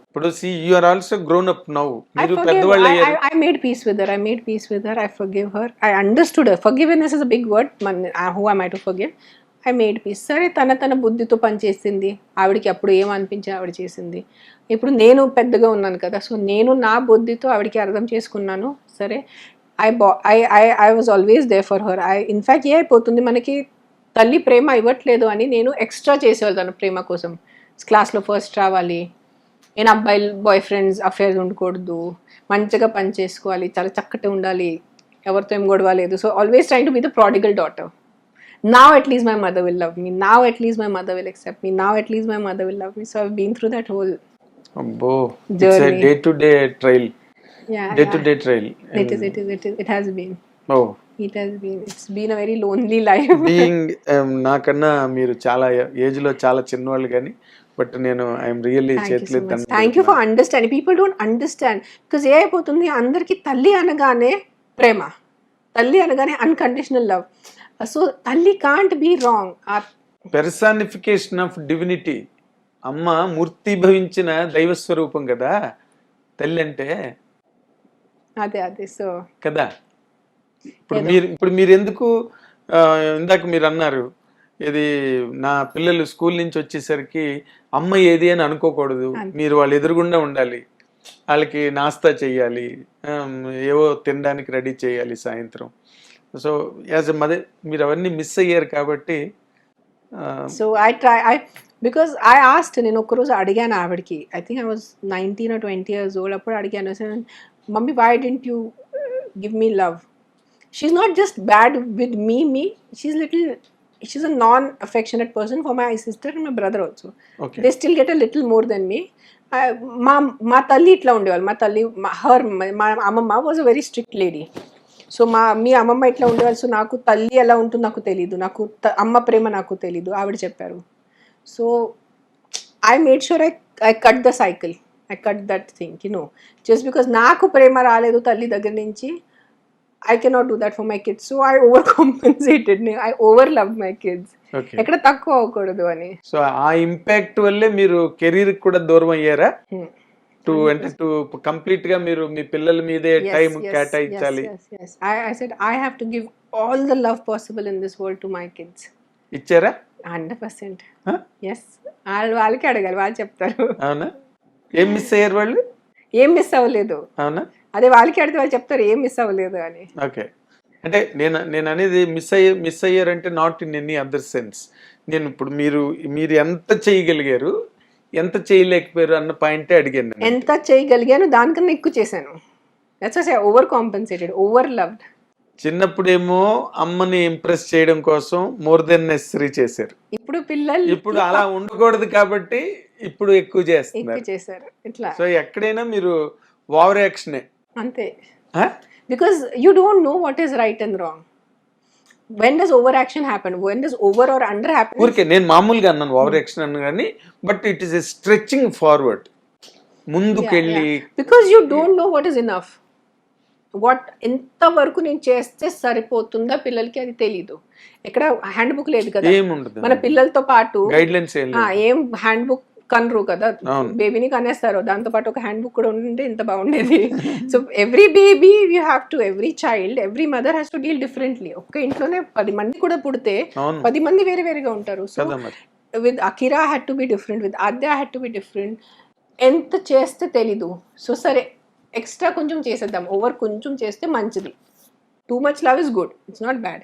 ఇప్పుడు see you are also grown up now, మీరు పెద్దవాళ్ళు అయ్యారు. I made peace with her, I forgive her, I understood her. Forgiveness is a big word, who am I to forgive? I made peace. సరే తన బుద్ధితో పనిచేసింది, ఆవిడకి అప్పుడు ఏమనిపించి ఆవిడ చేసింది. ఇప్పుడు నేను పెద్దగా ఉన్నాను కదా, సో నేను నా బుద్ధితో ఆవిడకి అర్థం చేసుకున్నాను. సరే I was always there for her. In fact ఏ అయిపోతుంది, మనకి తల్లి ప్రేమ ఇవ్వట్లేదు అని నేను ఎక్స్ట్రా చేసేవాళ్ళను ప్రేమ కోసం. క్లాస్లో ఫస్ట్ రావాలి, నేను అబ్బాయిలు బాయ్ ఫ్రెండ్స్ అఫేర్స్ ఉండకూడదు, మంచిగా పని చేసుకోవాలి, చాలా చక్కటి ఉండాలి, ఎవరితో ఏం గొడవ లేదు. So always trying to be the prodigal daughter. Now at least my mother will love me, now at least my mother will accept me, now at least my mother will love me. So I've been through that whole journey. It's a day to day trial. Day to day trial. It has been. It has been. It's been a very lonely life. Being నాకన్నా మీరు చాలా age లో చాలా చిన్నవాళ్ళు కానీ, but నేను I'm really చేతులు thank you for understanding. People don't understand, because ఏ అయిపోతుంది, అందరికీ తల్లి అనగానే ప్రేమ, తల్లి అనగానే అన్కండిషనల్ లవ్. సో తల్లి can't be wrong. Personification of divinity, అమ్మ మూర్తి భవించిన దైవ స్వరూపం కదా తల్లి అంటే. అదే సో కదా. ఇప్పుడు మీరు ఎందుకు ఇందాక మీరు అన్నారు, ఇది నా పిల్లలు స్కూల్ నుంచి వచ్చేసరికి అమ్మ ఏది అని అనుకోకూడదు, మీరు వాళ్ళు ఎదురుగుండా ఉండాలి, వాళ్ళకి నాస్తా చెయ్యాలి, ఏవో తినడానికి రెడీ చేయాలి సాయంత్రం. సో యాజ్ ఎ మదర్ మీరు అవన్నీ మిస్ అయ్యారు కాబట్టి. సో బికాస్ ఐ ఆస్క్డ్, నేను ఒక్కరోజు అడిగాను ఆవిడకి, I think I was 19 or 20 years old, అప్పుడు అడిగాను, mummy why didn't you give me love? She's not just bad with me she's a non-affectionate person for my sister and my brother also. They still get a little more than me. మా తల్లి ఇట్లా ఉండేవాళ్ళు. మా తల్లి మా అమ్మమ్మ was a very strict lady. So మీ అమ్మమ్మ ఎట్లా ఉండేవాళ్ళు, సో నాకు తల్లి ఎలా ఉంటుందో నాకు తెలీదు, నాకు అమ్మ ప్రేమ నాకు తెలీదు, ఆవిడ చెప్పారు. So I made sure I cut the cycle, I cut that thing, just because నాకు ప్రేమ రాలేదు తల్లి దగ్గర నుంచి, I cannot do that for my kids. So I overcompensated. I overloved my kids. ఎక్కడ తక్కువ అవ్వకూడదు అని. సో ఆ ఇంపాక్ట్ వల్లే మీరు కెరీర్ కూడా దూరం అయ్యారా? అంటే కంప్లీట్ గా మీరు మీ పిల్లల మీదే టైం కేటాయించాలి. I said I have to give all the love possible in this world to my kids. ఇచ్చారా? 100%. Yes. వాళ్ళకి అడగాలి, వాళ్ళు చెప్తారు. అవునా? ఏం మిస్ అయ్యారు వాళ్ళు? ఏం మిస్ అవ్వలేదు. అవునా? అదే వాళ్ళకి అడిగితే వాళ్ళు చెప్తారు ఏం మిస్ అవ్వలేదు అని. ఓకే, అంటే నేను అనేది మిస్ అయ్యారంటే not in any other sense. నేను ఇప్పుడు మీరు ఎంత చేయగలిగారు, ఎంత చేయలేకపోయారు అన్న పాయింటే అడిగాను. ఎంత చేయగలిగాను దానికన్నా ఎక్కువ చేశాను. That's why over compensated, over loved. చిన్నప్పుడేమో అమ్మని ఇంప్రెస్ చేయడం కోసం మోర్ దెన్ నెసరీ చేశారు. ఇప్పుడు అలా ఉండకూడదు కాబట్టి ఇప్పుడు ఎక్కువ చేస్తారు. ఇట్లా సో ఎక్కడైనా మీరు ఓవర్ యాక్షనే అంతే. Because you don't know what is right and wrong. When does over action happen, when does over or under happen. ఊరికే నేను మామూలుగా అన్నాను ఓవర్ యాక్షన్ అన్న కానీ, but it is a stretching forward, ముందుకెళ్ళి. Because you don't know what is enough. ఎంతవరకు నేను చేస్తే సరిపోతుందా పిల్లలకి అది తెలీదు. ఎక్కడ హ్యాండ్ బుక్ లేదు కదా మన పిల్లలతో పాటు, గైడ్ లైన్స్ ఏం హ్యాండ్ బుక్ కనరు కదా, బేబీని కనేస్తారు, దాంతో పాటు ఒక హ్యాండ్ బుక్ కూడా ఉంటే ఇంత బాగుండేది. So every baby you have to, every child, every mother has to deal differently. ఒక్క ఇంట్లోనే 10 మంది కూడా పుడితే 10 మంది వేరే వేరేగా ఉంటారు. So with Akira had to be different, with Aadya had to be different. ఎంత చేస్తే తెలీదు. సో సరే ఎక్స్ట్రా కొంచెం చేసేద్దాం, ఓవర్ కొంచెం చేస్తే మంచిది. Too much love is good, it's not bad.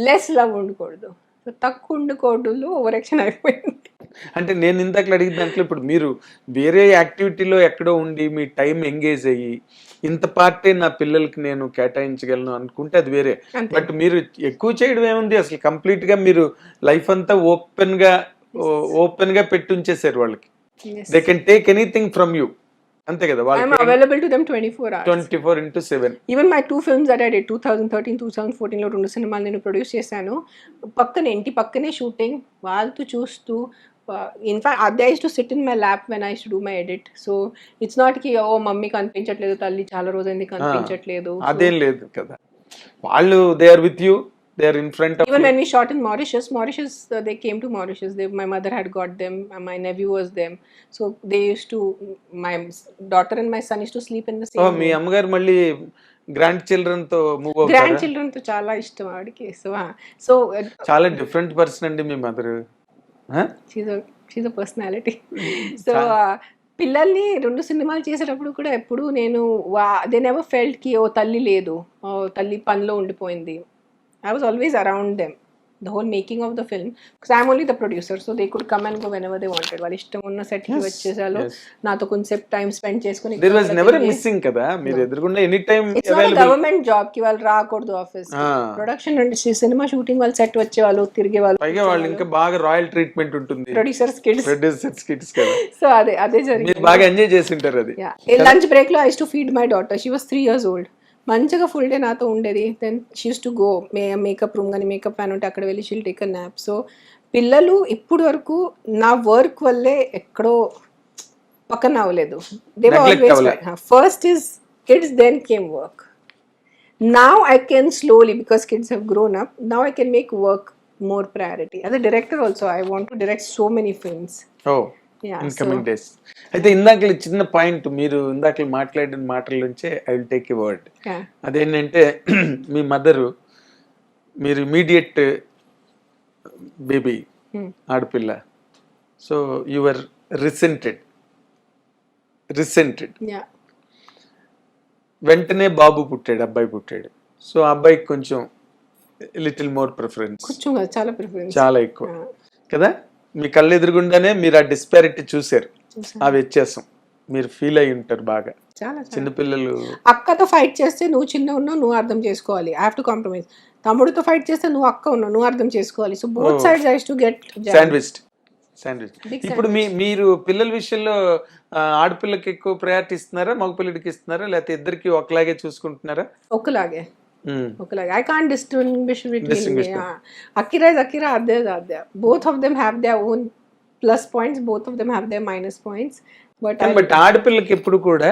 Less love ఉండకూడదు, తక్కువ ఉండకూడదు, ఓవర్ యాక్షన్ అయిపోయింది. అంటే నేను ఇందాక అడిగిన దాంట్లో ఇప్పుడు మీరు వేరే యాక్టివిటీలో ఎక్కడో ఉండి మీ టైం ఎంగేజ్ అయ్యి ఇంత పార్టే నా పిల్లలకి నేను కేటాయించగలను అనుకుంటే అది వేరే. బట్ మీరు ఎక్కువ చేయడం ఏముంది, అసలు కంప్లీట్ గా మీరు లైఫ్ అంతా ఓపెన్ గా పెట్టి ఉంచేసారు వాళ్ళకి. They can take anything from you, అంతే కదా. I'm available to them 24 hours. 24/7. Even my 2 films that I did 2013, 2014 లో 2 సినిమాలు నేను ప్రొడ్యూస్ చేశాను. ఇంటి పక్కనే షూటింగ్, వాళ్ళతో చూస్తూ. In fact Aadya used to sit in my lap when I used to do my edit. So it's not ki oh mummy కనిపించట్లేదు, తల్లి చాలా రోజైంది కనిపించట్లేదు, అదేం లేదు కదా. వాళ్ళు they are with you, they are in front of even you. When we shot in Mauritius, they came to Mauritius. My mother had got them, my nephew was them. So they used to, my daughter and my son used to sleep in the same room. మీ అమ్మగారు మళ్ళీ grandchildren తో move అవుతారా? Grandchildren తో చాలా ఇష్టం ఆవిడకి. సో చాలా డిఫరెంట్ పర్సన్ అండి మీ mother. She's a personality. So పిల్లల్ని 2 సినిమాలు చేసేటప్పుడు కూడా ఎప్పుడు నేను దే నెవర్ ఫెల్ట్ కి ఓ తల్లి లేదు, ఓ తల్లి పనిలో ఉండిపోయింది. I was always around them, the whole making of the film, because I'm only the producer, so they could come and go whenever they wanted. వాళ్ళు ఇష్టం ఉన్న సెట్ కి వచ్చేసాలో నాతో కొంచెం టైం స్పెండ్ చేసుకుని. There was never a missing కదా, మీరు ఎదురుగుండా any time available. Government job కి వాళ్ళు రాకూడదు ఆఫీస్, ప్రొడక్షన్ నుండి సినిమా షూటింగ్ వాళ్ళు సెట్ వచ్చేవాళ్ళు, తిరిగేవాళ్ళు. పైగా వాళ్ళు ఇంకా బాగా రాయల్ ట్రీట్మెంట్ ఉంటుంది, ప్రొడ్యూసర్స్ కిడ్స్ కదా. సో అదే జరిగింది. మీరు బాగా ఎంజాయ్ చేసి ఉంటారు అది. లంచ్ బ్రేక్ లో I used to feed my daughter. She was 3 years old. మంచిగా ఫుల్ డే నాతో ఉండేది. Then she used to go makeup room కానీ మేకప్ ఫ్యాన్ ఉంటే అక్కడ వెళ్ళి she'll take a nap. So పిల్లలు ఇప్పుడు వరకు నా వర్క్ వల్లే ఎక్కడో పక్కన అవ్వలేదు. They were always first is kids, then came work. Now I can slowly, because kids have grown up, now I can make work more priority. As a director also I want to direct so many films. Incoming days. అయితే ఇందాక చిన్న point, మీరు ఇందాక మాట్లాడిన మాటల నుంచే I will take a word. అదేంటంటే మీ mother, మీరు ఇమీడియట్ బేబీ ఆడపిల్ల, సో యువర్ రిసెంటెడ్. వెంటనే బాబు పుట్టాడు, అబ్బాయి పుట్టాడు. సో అబ్బాయికి కొంచెం లిటిల్ మోర్ ప్రిఫరెన్స్, చాలా ఎక్కువ కదా. మీ కళ్ళు ఎదురుగుండానే మీరు ఆ డిస్పారిటీ చూసారు, ఆ వ్యత్యాసం మీరు ఫీల్ అయి ఉంటారు బాగా. చిన్నపిల్లలు అక్కతో ఫైట్ చేస్తే నువ్వు చిన్న ఉన్నావు, నువ్వు అర్థం చేసుకోవాలి, ఐ హావ్ టు కాంప్రమైజ్. తమ్ముడితో ఫైట్ చేస్తే నువ్వు అక్క ఉన్నావు, నువ్వు అర్థం చేసుకోవాలి. So both sides I have to get sandwiched. ఇప్పుడు మీరు పిల్లల విషయంలో ఆడపిల్లకి ఎక్కువ ప్రయారిటీ ఇస్తున్నారా, మగ పిల్లడికి ఇస్తున్నారా, లేకపోతే ఇద్దరికి ఒకలాగే చూసుకుంటున్నారా? ఒకలాగే. ఒకలాగా I can't distinguish between Akira is Akira, Aadya is Aadya. Both of them have their own plus points, both of them have their minus points. But ఆడపిల్లకి ఎప్పుడు కూడా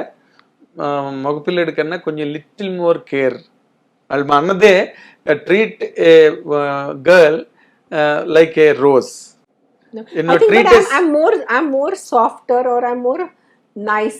మగపిల్లడి కన్నా కొంచెం లిటిల్ మోర్ కేర్. వాళ్ళు మా అన్నదే treat A girl like A rose. I think that I'm more softer or I'm more nice